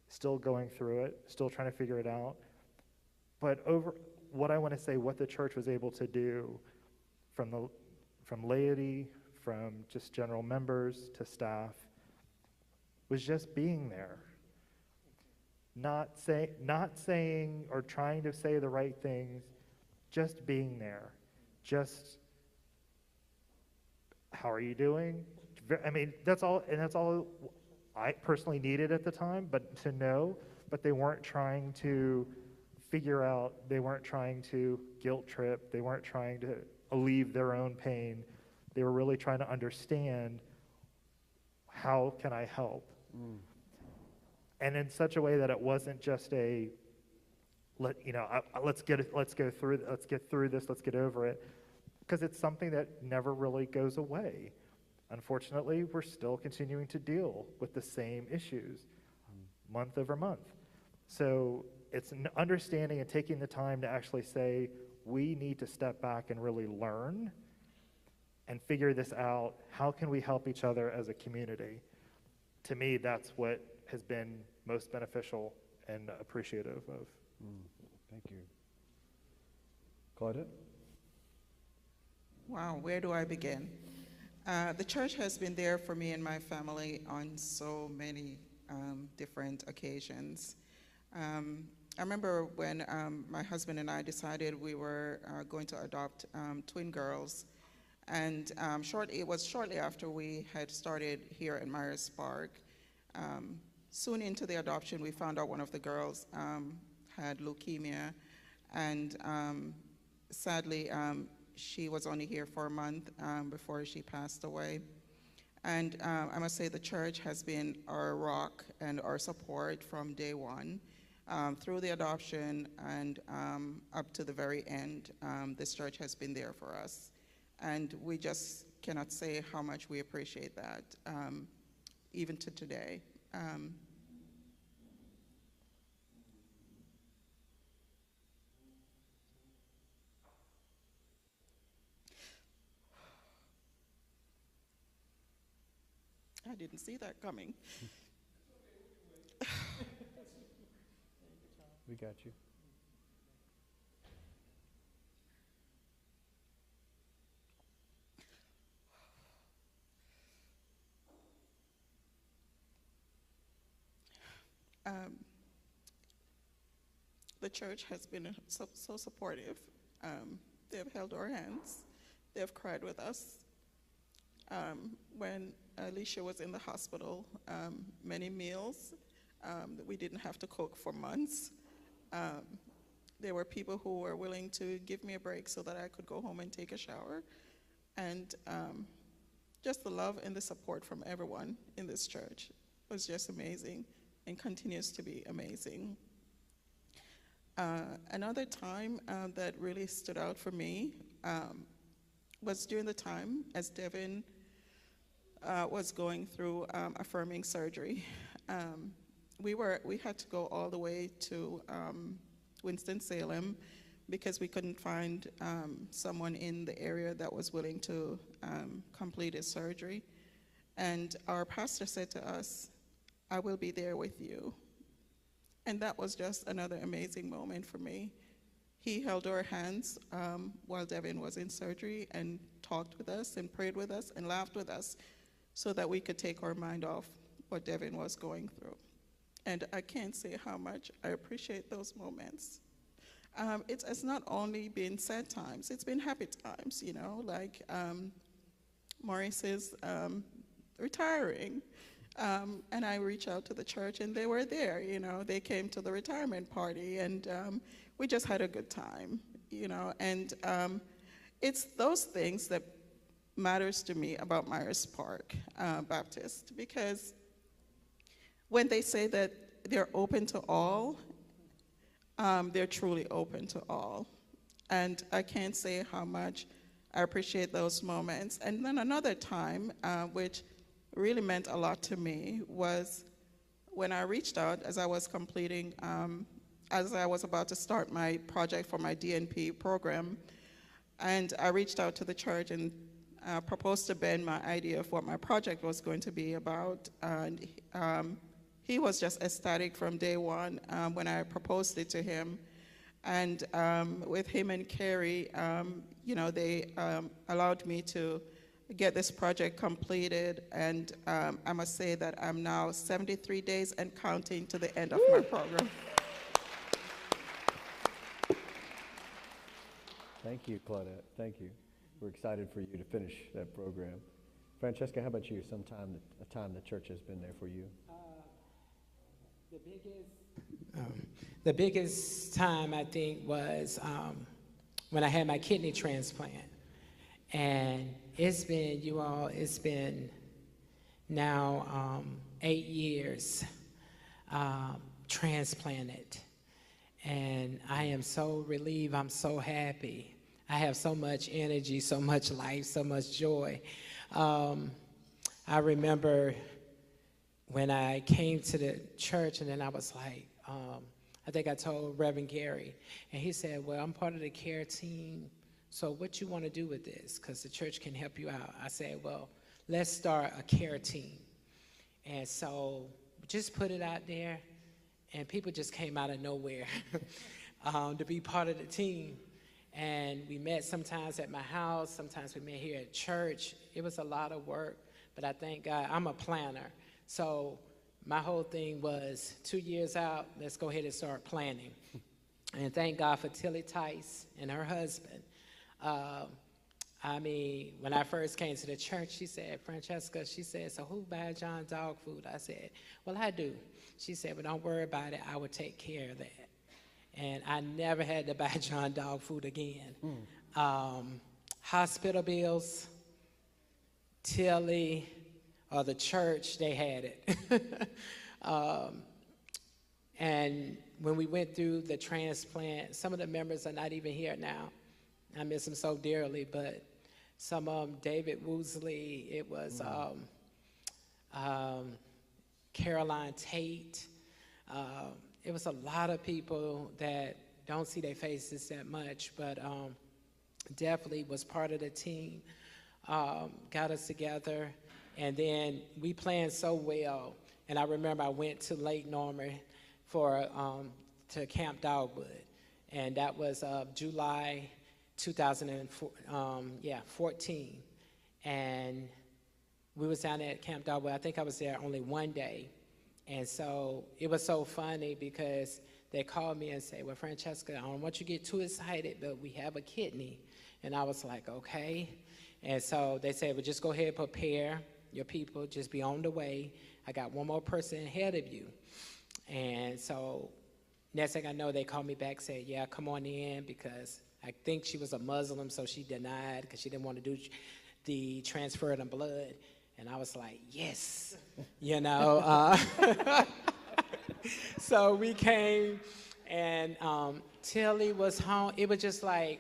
still going through it, still trying to figure it out. But over what I want to say, what the church was able to do from laity, from just general members to staff, was just being there. Not saying or trying to say the right things, just being there. Just, how are you doing? I mean, that's all I personally needed at the time, but to know, but they weren't trying to figure out, they weren't trying to guilt trip, they weren't trying to alleviate their own pain. They were really trying to understand, how can I help? And in such a way that it wasn't just a, let's get through this, let's get over it, because it's something that never really goes away. Unfortunately, we're still continuing to deal with the same issues month over month. So it's an understanding and taking the time to actually say, we need to step back and really learn and figure this out. How can we help each other as a community? To me, that's what has been most beneficial and appreciative of. Thank you. Claudia? Wow, where do I begin? The church has been there for me and my family on so many different occasions. I remember when my husband and I decided we were going to adopt twin girls, and it was shortly after we had started here at Myers Park. Soon into the adoption, we found out one of the girls had leukemia, and sadly, she was only here for a month before she passed away. And I must say the church has been our rock and our support from day one. Through the adoption and up to the very end, this church has been there for us. And we just cannot say how much we appreciate that, even to today. I didn't see that coming. We got you. The church has been so supportive. They've held our hands. They've cried with us. When Alicia was in the hospital, many meals that we didn't have to cook for months. There were people who were willing to give me a break so that I could go home and take a shower. And just the love and the support from everyone in this church was just amazing and continues to be amazing. Another time that really stood out for me was during the time as Devin was going through affirming surgery. We had to go all the way to Winston-Salem because we couldn't find someone in the area that was willing to complete his surgery. And our pastor said to us, "I will be there with you." And that was just another amazing moment for me. He held our hands while Devin was in surgery and talked with us and prayed with us and laughed with us so that we could take our mind off what Devin was going through. And I can't say how much I appreciate those moments. It's not only been sad times, it's been happy times, you know, like Maurice is retiring. And I reached out to the church and they were there, you know, they came to the retirement party and we just had a good time, you know, and it's those things that matters to me about Myers Park Baptist, because when they say that they're open to all, they're truly open to all. And I can't say how much I appreciate those moments. And then another time, which really meant a lot to me, was when I reached out as I was completing, as I was about to start my project for my DNP program, and I reached out to the church and proposed to Ben my idea of what my project was going to be about. And he was just ecstatic from day one when I proposed it to him. And with him and Carrie, you know, they allowed me to get this project completed. And I must say that I'm now 73 days and counting to the end of my program. Thank you, Claudette. Thank you. We're excited for you to finish that program. Francesca, how about you? A time the church has been there for you? The biggest time, I think, was when I had my kidney transplant. And it's been now 8 years transplanted. And I am so relieved, I'm so happy. I have so much energy, so much life, so much joy. I remember when I came to the church, and then I was like, I think I told Reverend Gary, and he said, well, I'm part of the care team, so what you want to do with this? Because the church can help you out. I said, well, let's start a care team. And so just put it out there, and people just came out of nowhere to be part of the team. And we met sometimes at my house, sometimes we met here at church. It was a lot of work, but I thank God, I'm a planner. So my whole thing was 2 years out, let's go ahead and start planning. And thank God for Tilly Tice and her husband. I mean, when I first came to the church, she said, Francesca, she said, so who buys John dog food? I said, well, I do. She said, well, don't worry about it. I will take care of that. And I never had to buy John dog food again. Hospital bills, Tilly, or the church, they had it. And when we went through the transplant, some of the members are not even here now. I miss them so dearly, but some of them, David Woosley, it was Caroline Tate. It was a lot of people that don't see their faces that much, but definitely was part of the team, got us together, and then we planned so well. And I remember I went to Lake Norman to Camp Dogwood, and that was July 2014, and we was down there at Camp Dogwood. I think I was there only one day. And so it was so funny because they called me and said, well, Francesca, I don't want you to get too excited, but we have a kidney. And I was like, okay. And so they said, well, just go ahead and prepare your people, just be on the way. I got one more person ahead of you. And so next thing I know, they called me back, said, yeah, come on in, because I think she was a Muslim, so she denied because she didn't want to do the transfer of the blood. And I was like, yes, you know. So we came And Tilly was home. It was just like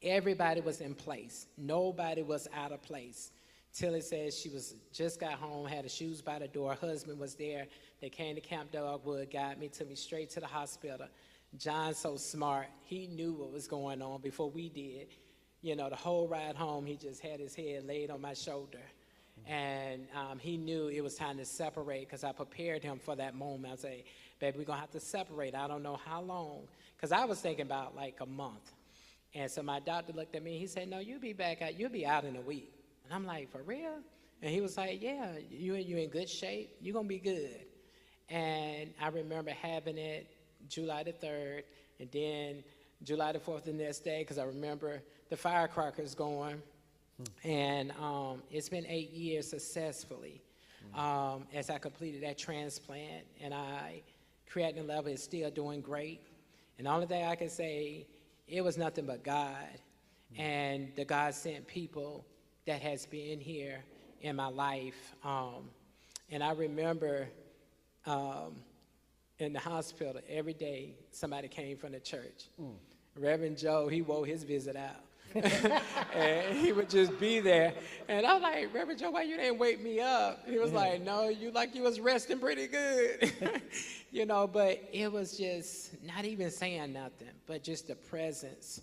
everybody was in place. Nobody was out of place. Tilly said she was just got home, had her shoes by the door. Husband was there. They came to Camp Dogwood, got me, took me straight to the hospital. John's so smart. He knew what was going on before we did. You know, the whole ride home, he just had his head laid on my shoulder. And he knew it was time to separate because I prepared him for that moment. I say, baby, we're going to have to separate. I don't know how long. Because I was thinking about like a month. And so my doctor looked at me. He said, no, you'll be back out. You'll be out in a week. And I'm like, for real? And he was like, yeah, you in good shape. You're going to be good. And I remember having it July the 3rd, and then July the 4th the next day, because I remember the firecrackers going. And it's been 8 years successfully as I completed that transplant. And creatinine level is still doing great. And the only thing I can say, it was nothing but God. And the God sent people that has been here in my life. And I remember in the hospital, every day somebody came from the church. Reverend Joe, he wore his visit out. And he would just be there. And I was like, Reverend Joe, why you didn't wake me up? He was like, no, you was resting pretty good. You know, but it was just not even saying nothing, but just the presence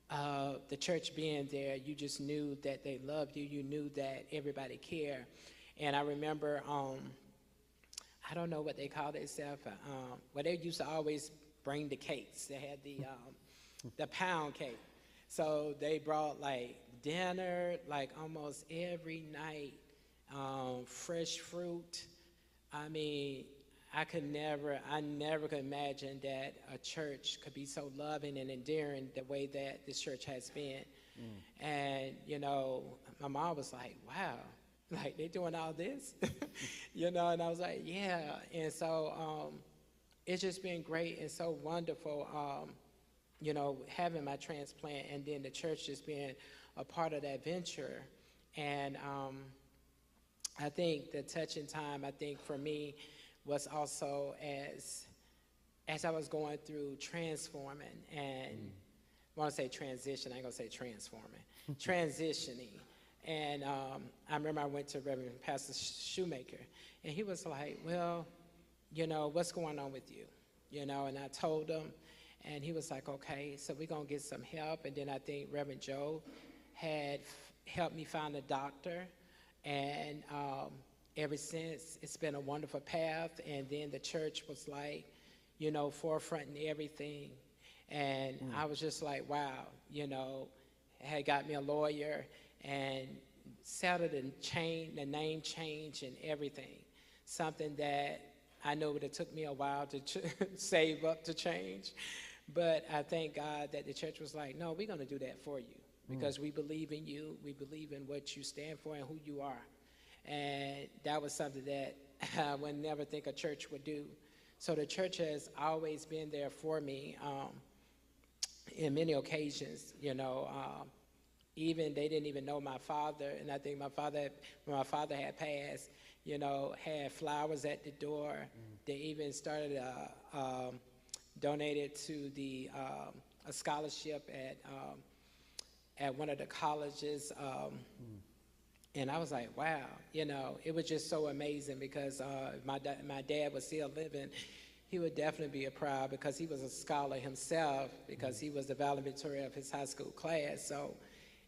of the church being there. You just knew that they loved you. You knew that everybody cared. And I remember, I don't know what they call themselves, well, they used to always bring the cakes. They had the pound cake. So they brought like dinner, like almost every night, fresh fruit. I mean, I never could imagine that a church could be so loving and endearing the way that this church has been. And, you know, my mom was like, wow, like they doing all this, you know, and I was like, yeah. And so it's just been great and so wonderful. You know, having my transplant and then the church just being a part of that venture. And I think the touching time, I think for me, was also as I was going through transforming and I want to say transition, I ain't gonna say transforming, transitioning. And I remember I went to Reverend Pastor Shoemaker and he was like, well, you know, what's going on with you? You know, and I told him, and he was like, okay, so we're going to get some help. And then I think Reverend Joe had helped me find a doctor. And ever since, it's been a wonderful path. And then the church was like, you know, forefronting everything. And I was just like, wow, you know, had got me a lawyer and settled the name change and everything. Something that I know it took me a while to save up to change. But I thank God that the church was like, no, we're going to do that for you because we believe in you. We believe in what you stand for and who you are. And that was something that I would never think a church would do. So the church has always been there for me in many occasions, you know. Even they didn't even know my father. And I think my father, when my father had passed, you know, had flowers at the door. They even started donated to a scholarship at one of the colleges, and I was like, wow, you know, it was just so amazing because if my dad was still living, he would definitely be proud because he was a scholar himself because he was the valedictorian of his high school class. So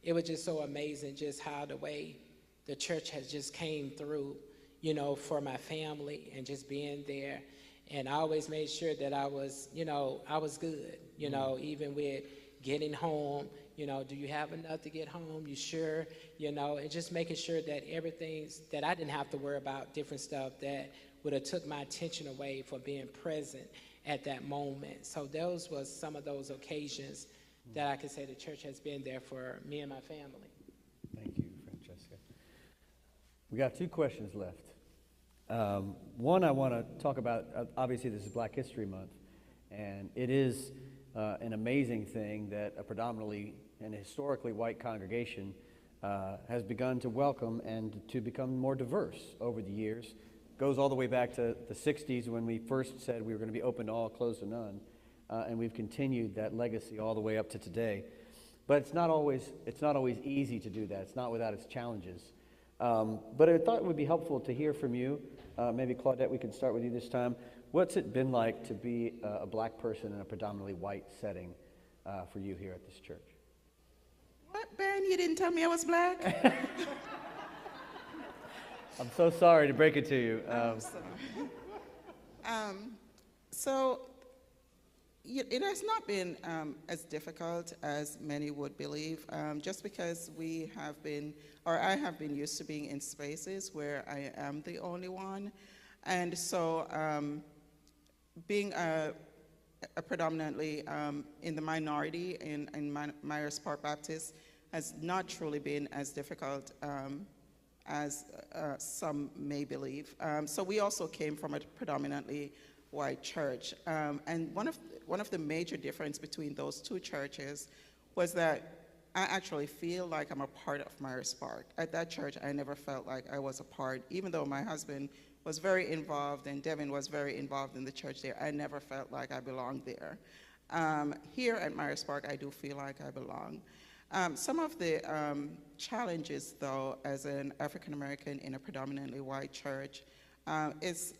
it was just so amazing just how the way the church has just came through, you know, for my family and just being there. And I always made sure that I was, you know, I was good, you know, even with getting home, you know, do you have enough to get home? You sure? You know, and just making sure that everything's, that I didn't have to worry about different stuff that would have took my attention away from being present at that moment. So those was some of those occasions that I could say the church has been there for me and my family. Thank you, Francesca. We got 2 questions left. One I want to talk about, obviously this is Black History Month, and it is an amazing thing that a predominantly and historically white congregation has begun to welcome and to become more diverse over the years. Goes all the way back to the 60s when we first said we were going to be open to all, closed to none. and we've continued that legacy all the way up to today. But it's not always easy to do that. It's not without its challenges. But I thought it would be helpful to hear from you. Maybe Claudette, we can start with you this time. What's it been like to be a black person in a predominantly white setting for you here at this church? What, Ben? You didn't tell me I was black? I'm so sorry to break it to you. So it has not been as difficult as many would believe, just because we have been, or I have been used to being in spaces where I am the only one. And so being a predominantly in the minority in Myers Park Baptist has not truly been as difficult as some may believe. So we also came from a predominantly white church. And one of the major difference between those two churches was that I actually feel like I'm a part of Myers Park. At that church, I never felt like I was a part, even though my husband was very involved and Devin was very involved in the church there. I never felt like I belonged there. Here at Myers Park, I do feel like I belong. Some of the challenges, though, as an African American in a predominantly white church, is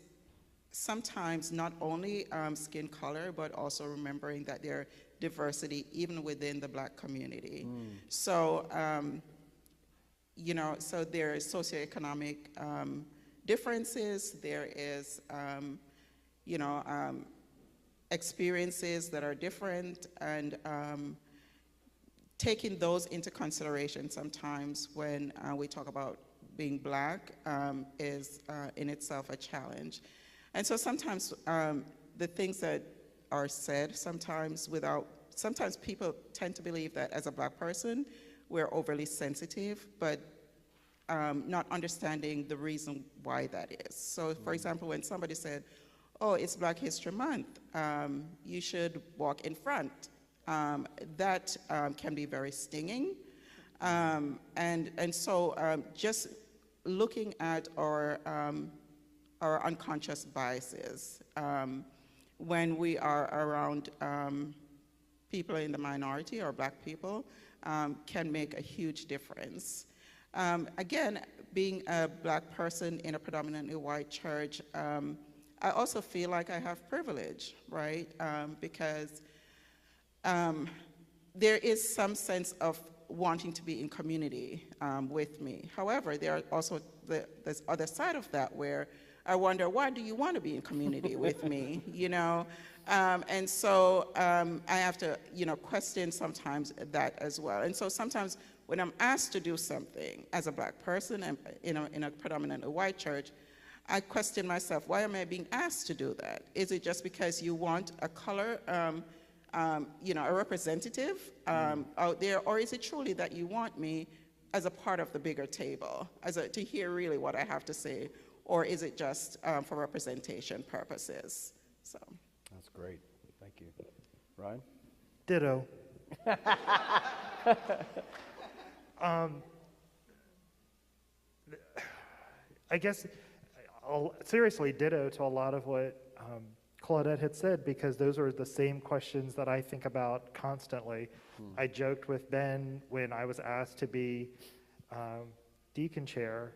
sometimes not only skin color, but also remembering that there are diversity even within the black community. So, you know, so there is socioeconomic differences, there is, you know, experiences that are different, and taking those into consideration sometimes when we talk about being black is in itself a challenge. And so sometimes the things that are said sometimes people tend to believe that as a black person, we're overly sensitive, but not understanding the reason why that is. So for example, when somebody said, oh, it's Black History Month, you should walk in front, that can be very stinging. And so just looking at our unconscious biases when we are around people in the minority or black people can make a huge difference. Again, being a black person in a predominantly white church, I also feel like I have privilege, right? Because there is some sense of wanting to be in community with me. However, there are also this other side of that where I wonder, why do you want to be in community with me, you know? And so I have to, you know, question sometimes that as well. And so sometimes when I'm asked to do something as a black person and in a predominantly white church, I question myself, why am I being asked to do that? Is it just because you want a color, you know, a representative out there, or is it truly that you want me as a part of the bigger table, to hear really what I have to say, or is it just for representation purposes? So. That's great. Thank you. Ryan? Ditto. I guess I'll seriously ditto to a lot of what Claudette had said, because those are the same questions that I think about constantly. I joked with Ben when I was asked to be deacon chair,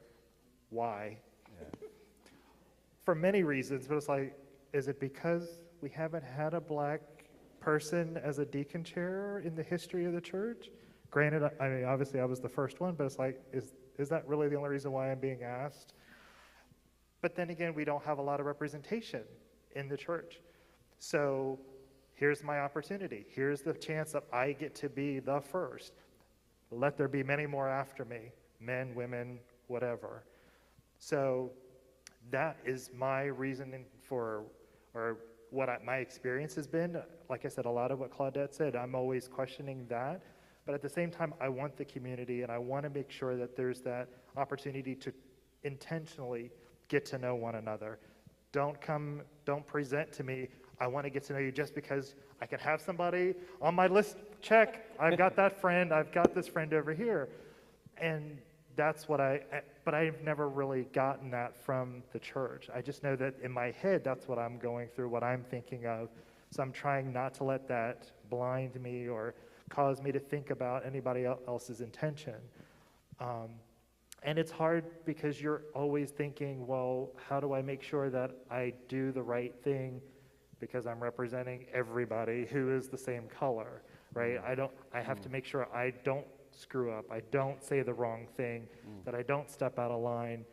why? Yeah. For many reasons, but it's like, is it because we haven't had a black person as a deacon chair in the history of the church? Granted, I mean, obviously I was the first one, but it's like, is that really the only reason why I'm being asked? But then again, we don't have a lot of representation in the church. So here's my opportunity. Here's the chance that I get to be the first. Let there be many more after me, men, women, whatever. So that is my reasoning for, or what my experience has been. Like I said, a lot of what Claudette said, I'm always questioning that. But at the same time, I want the community, and I want to make sure that there's that opportunity to intentionally get to know one another. Don't present to me, I want to get to know you just because I can have somebody on my list, check, I've got that friend, I've got this friend over here. And that's what but I've never really gotten that from the church. I just know that in my head, that's what I'm going through, what I'm thinking of. So I'm trying not to let that blind me or cause me to think about anybody else's intention. And it's hard because you're always thinking, well, how do I make sure that I do the right thing because I'm representing everybody who is the same color, right? I have to make sure I don't screw up, I don't say the wrong thing, that I don't step out of line.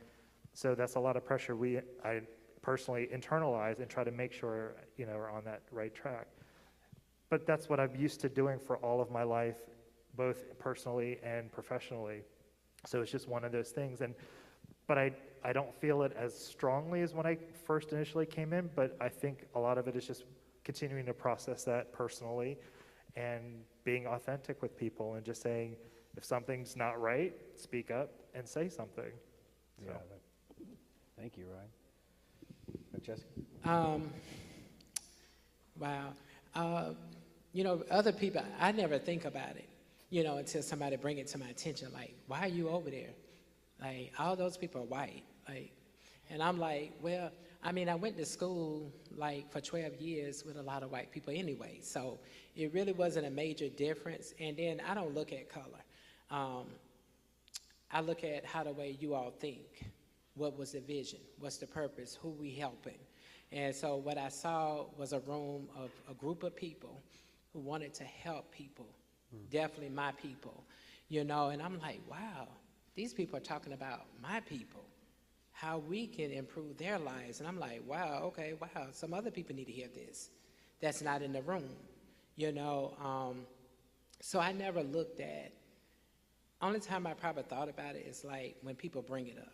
So that's a lot of pressure I personally internalize and try to make sure, we're on that right track. But that's what I'm used to doing for all of my life, both personally and professionally. So it's just one of those things. But I don't feel it as strongly as when I first initially came in, but I think a lot of it is just continuing to process that personally and being authentic with people and just saying, if something's not right, speak up and say something. So. Yeah. Thank you, Ryan. Jessica? Wow. Other people, I never think about it, until somebody bring it to my attention. Like, why are you over there? Like, all those people are white. Like, and I'm like, well, I went to school, for 12 years with a lot of white people anyway. So it really wasn't a major difference. And then I don't look at color. I look at how the way you all think. What was the vision? What's the purpose? Who we helping? And so what I saw was a room of a group of people who wanted to help people, definitely my people, and I'm like, wow, these people are talking about my people, how we can improve their lives. And I'm like, wow, okay, wow, some other people need to hear this that's not in the room, So I never looked at, only time I probably thought about it is like when people bring it up.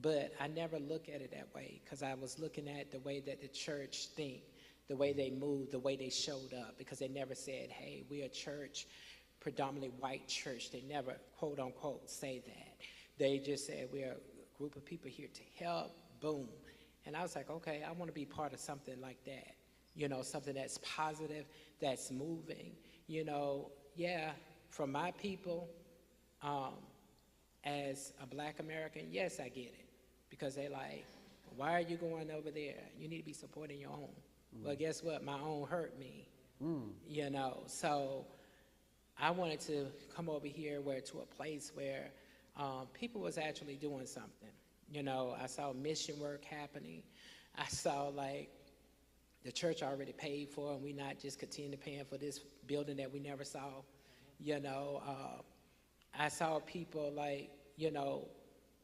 But I never look at it that way because I was looking at the way that the church think, the way they moved, the way they showed up, because they never said, hey, we're a church, predominantly white church. They never, quote unquote, say that. They just said, we're a group of people here to help, boom. And I was like, okay, I want to be part of something like that, something that's positive, that's moving, yeah, from my people, as a Black American, yes, I get it. Because they like, why are you going over there? You need to be supporting your own. Well, guess what? My own hurt me, So I wanted to come over here to a place where people was actually doing something. I saw mission work happening. I saw the church already paid for, and we not just continue paying for this building that we never saw. I saw people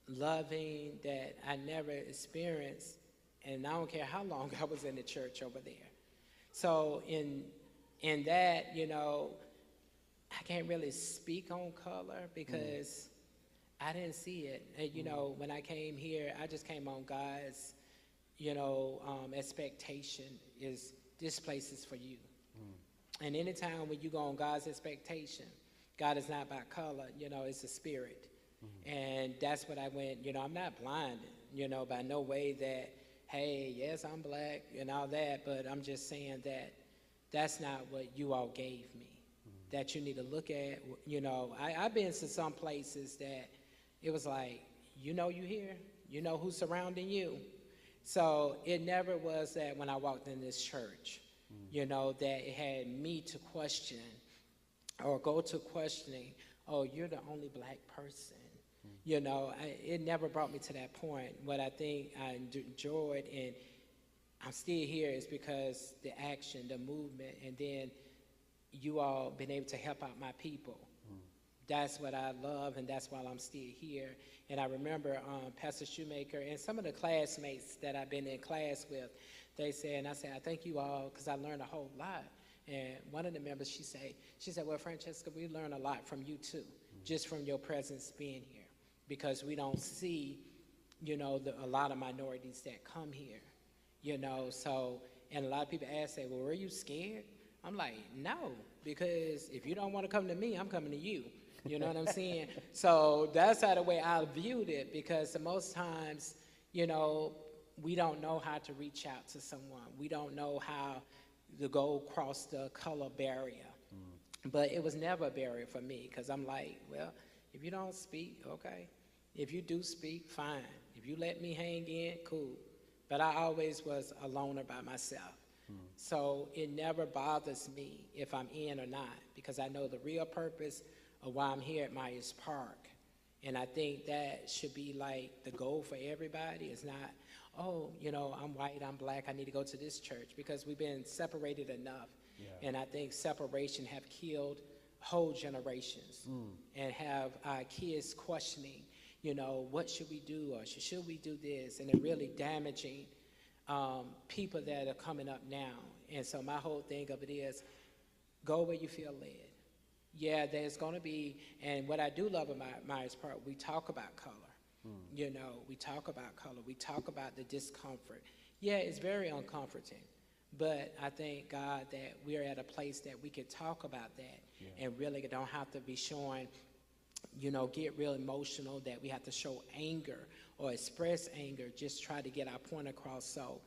loving that I never experienced, and I don't care how long I was in the church over there. So in that, I can't really speak on color because I didn't see it. And, when I came here, I just came on God's, expectation is this place is for you. And anytime when you go on God's expectation, God is not about color, it's a spirit. And that's what I went, I'm not blinded, by no way that, hey, yes, I'm Black and all that, but I'm just saying that that's not what you all gave me, that you need to look at. I've been to some places that it was like, you here, who's surrounding you. So it never was that when I walked in this church, that it had me to question or go to questioning, oh, you're the only Black person. It never brought me to that point. What I think I enjoyed and I'm still here is because the action, the movement, and then you all been able to help out my people. That's what I love, and that's why I'm still here. And I remember Pastor Shoemaker and some of the classmates that I've been in class with, they said, and I said, I thank you all because I learned a whole lot. And one of the members, she said, well, Francesca, we learn a lot from you too, just from your presence being here. Because we don't see, a lot of minorities that come here, so, and a lot of people ask, well, were you scared? I'm like, no, because if you don't want to come to me, I'm coming to you, you know what I'm saying? So that's how the way I viewed it, because the most times, we don't know how to reach out to someone. We don't know how to go across the color barrier, but it was never a barrier for me, because I'm like, well, if you don't speak, okay. If you do speak, fine. If you let me hang in, cool. But I always was a loner by myself. So it never bothers me if I'm in or not, because I know the real purpose of why I'm here at Myers Park. And I think that should be like the goal for everybody. It's not, oh, you know, I'm white, I'm black, I need to go to this church, because we've been separated enough. Yeah. And I think separation have killed whole generations and have our kids questioning, you know, what should we do, or should we do this? And it really damaging people that are coming up now. And so my whole thing of it is, go where you feel led. Yeah, there's going to be, and what I do love about Myers Park, we talk about color. You know, we talk about color. We talk about the discomfort. Yeah, it's very uncomforting. But I thank God that we're at a place that we can talk about that and really don't have to be showing, you know, get real emotional, that we have to show anger or express anger, just try to get our point across. So,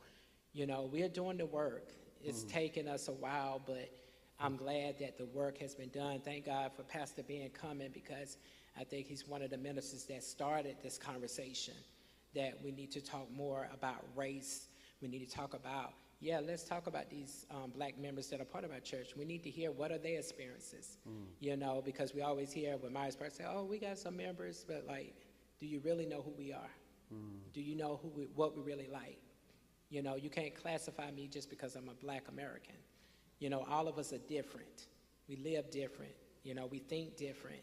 you know, we're doing the work. It's taken us a while, but I'm glad that the work has been done. Thank God for Pastor Ben coming, because I think he's one of the ministers that started this conversation, that we need to talk more about race. We need to talk about, let's talk about these black members that are part of our church. We need to hear what are their experiences, you know, because we always hear when Myers Park say, oh, we got some members, but like, do you really know who we are? Do you know what we really like? You know, you can't classify me just because I'm a black American. You know, all of us are different. We live different. You know, we think different.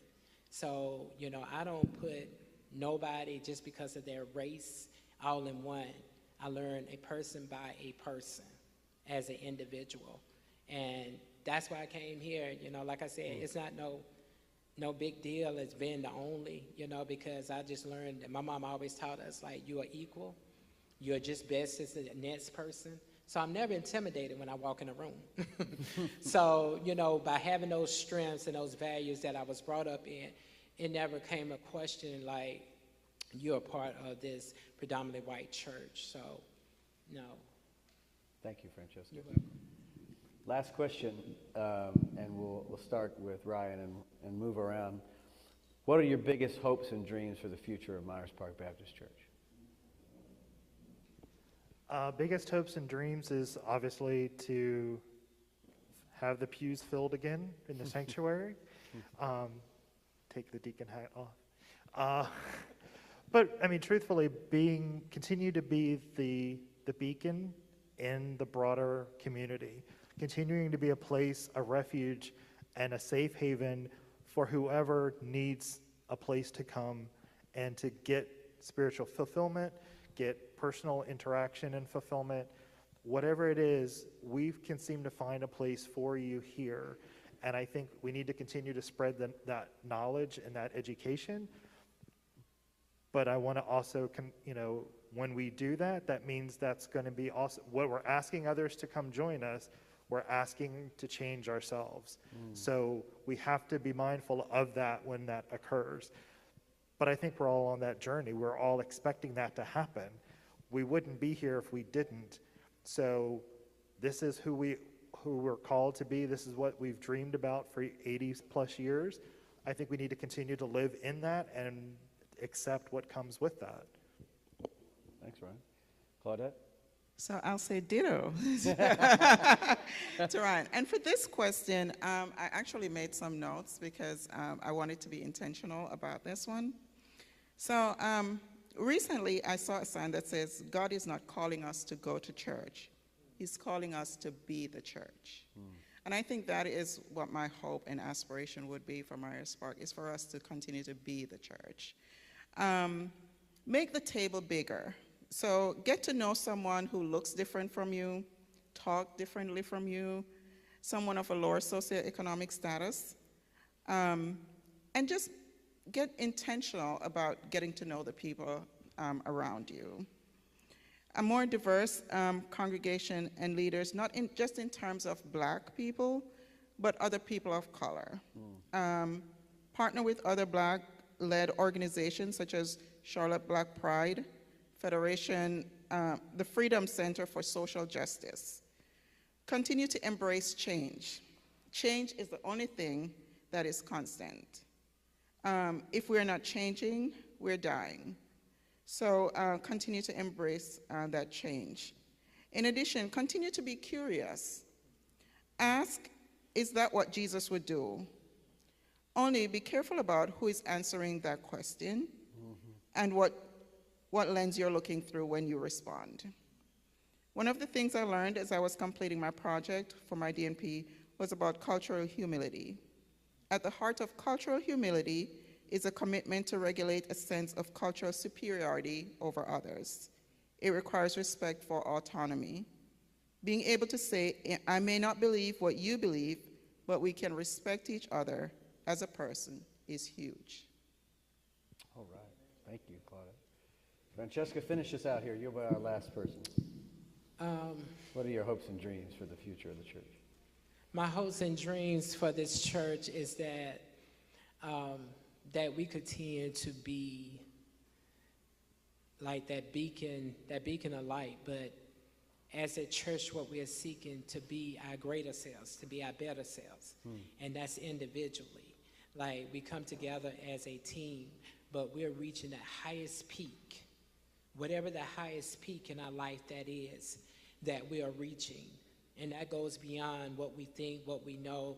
So, you know, I don't put nobody just because of their race all in one. I learn a person by a person as an individual. And that's why I came here. You know, like I said, it's not no big deal as being the only, you know, because I just learned that my mom always taught us, like, you are equal. You're just best as the next person. So I'm never intimidated when I walk in a room. So, you know, by having those strengths and those values that I was brought up in, it never came a question like, you're a part of this predominantly white church. So, no. Thank you, Francesca. You're welcome. Last question, and we'll start with Ryan and move around. What are your biggest hopes and dreams for the future of Myers Park Baptist Church? Biggest hopes and dreams is obviously to have the pews filled again in the sanctuary. Take the deacon hat off. But I mean, truthfully, continue to be the beacon in the broader community, continuing to be a place, a refuge, and a safe haven for whoever needs a place to come and to get spiritual fulfillment, get personal interaction and fulfillment. Whatever it is, we can seem to find a place for you here. And I think we need to continue to spread that knowledge and that education. But I want to also, when we do that, that means that's going to be also what we're asking others to come join us. We're asking to change ourselves. So we have to be mindful of that when that occurs. But I think we're all on that journey. We're all expecting that to happen. We wouldn't be here if we didn't. So this is who we're called to be. This is what we've dreamed about for 80 plus years. I think we need to continue to live in that and accept what comes with that. Thanks, Ryan. Claudette? So I'll say ditto to Ryan. And for this question, I actually made some notes because I wanted to be intentional about this one. So recently I saw a sign that says, God is not calling us to go to church. He's calling us to be the church. And I think that is what my hope and aspiration would be for Myers Park, is for us to continue to be the church. Make the table bigger. So get to know someone who looks different from you, talk differently from you, someone of a lower socioeconomic status, and just get intentional about getting to know the people around you. A more diverse congregation and leaders, not just in terms of black people, but other people of color. Partner with other black-led organizations such as Charlotte Black Pride, Federation, the Freedom Center for Social Justice. Continue to embrace change. Change is the only thing that is constant. If we're not changing, we're dying. So continue to embrace that change. In addition, continue to be curious. Ask, is that what Jesus would do? Only be careful about who is answering that question and what lens you're looking through when you respond. One of the things I learned as I was completing my project for my DNP was about cultural humility. At the heart of cultural humility is a commitment to regulate a sense of cultural superiority over others. It requires respect for autonomy. Being able to say, I may not believe what you believe, but we can respect each other as a person is huge. All right. Thank you, Claudia. Francesca, finish us out here. You'll be our last person. What are your hopes and dreams for the future of the church? My hopes and dreams for this church is that that we continue to be like that beacon of light, but as a church, what we are seeking to be our greater selves, to be our better selves, and that's individually. Like, we come together as a team, but we're reaching the highest peak, whatever the highest peak in our life that is, that we are reaching. And that goes beyond what we think, what we know,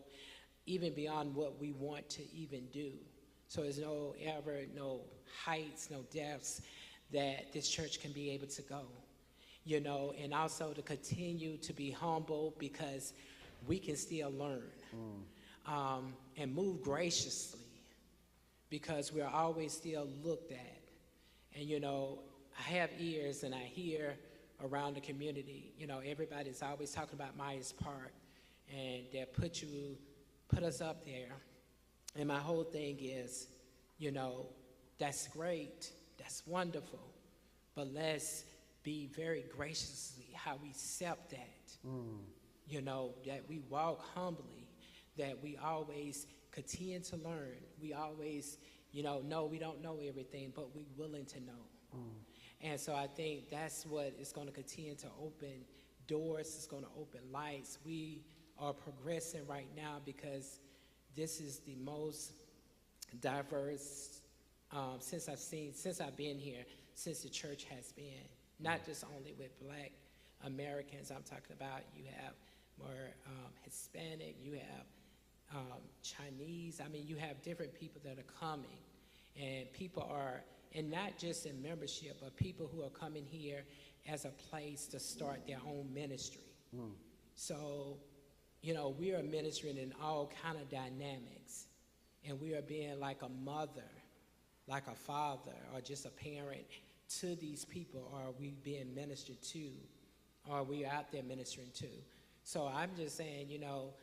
even beyond what we want to even do. So there's no heights, no depths that this church can be able to go, you know, and also to continue to be humble because we can still learn and move graciously because we're always still looked at. And, you know, I have ears and I hear around the community, you know, everybody's always talking about Myers Park and they put us up there. And my whole thing is, you know, that's great, that's wonderful, but let's be very graciously how we accept that, you know, that we walk humbly, that we always continue to learn. We always, you know, we don't know everything, but we're willing to know. And so I think that's what is going to continue to open doors, it's going to open lights. We are progressing right now because this is the most diverse since I've been here, since the church has been, not just only with Black Americans. I'm talking about you have more Hispanic, you have Chinese. I mean, you have different people that are coming, and people are, and not just in membership, but people who are coming here as a place to start their own ministry. So, you know, we are ministering in all kind of dynamics, and we are being like a mother, like a father, or just a parent to these people. Are we being ministered to, or are we out there ministering to? So I'm just saying, you know,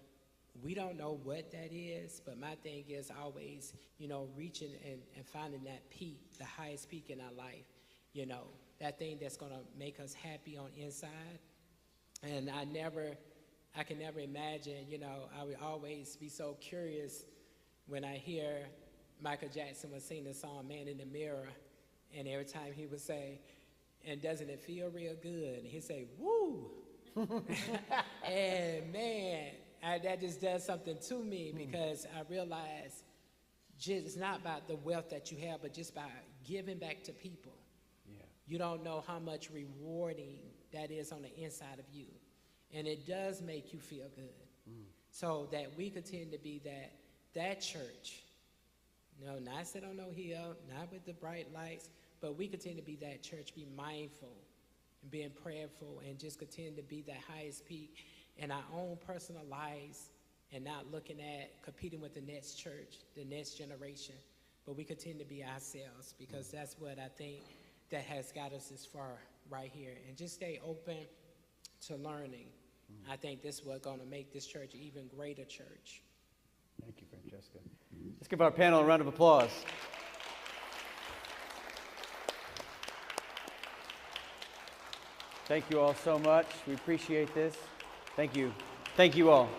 we don't know what that is, but my thing is always, you know, reaching and finding that peak, the highest peak in our life, you know, that thing that's going to make us happy on inside. And I can never imagine, you know, I would always be so curious when I hear Michael Jackson would sing the song Man in the Mirror, and every time he would say, and doesn't it feel real good? And he'd say, woo! And man, that just does something to me because I realize it's not about the wealth that you have, but just by giving back to people. Yeah. You don't know how much rewarding that is on the inside of you. And it does make you feel good. So that we continue to be that church. No, not sit on no hill, not with the bright lights, but we continue to be that church, be mindful and being prayerful and just continue to be the highest peak in our own personal lives and not looking at competing with the next church, the next generation, but we continue to be ourselves because that's what I think that has got us this far right here. And just stay open to learning. I think this is what's going to make this church an even greater church. Thank you, Francesca. Let's give our panel a round of applause. Thank you all so much. We appreciate this. Thank you. Thank you all.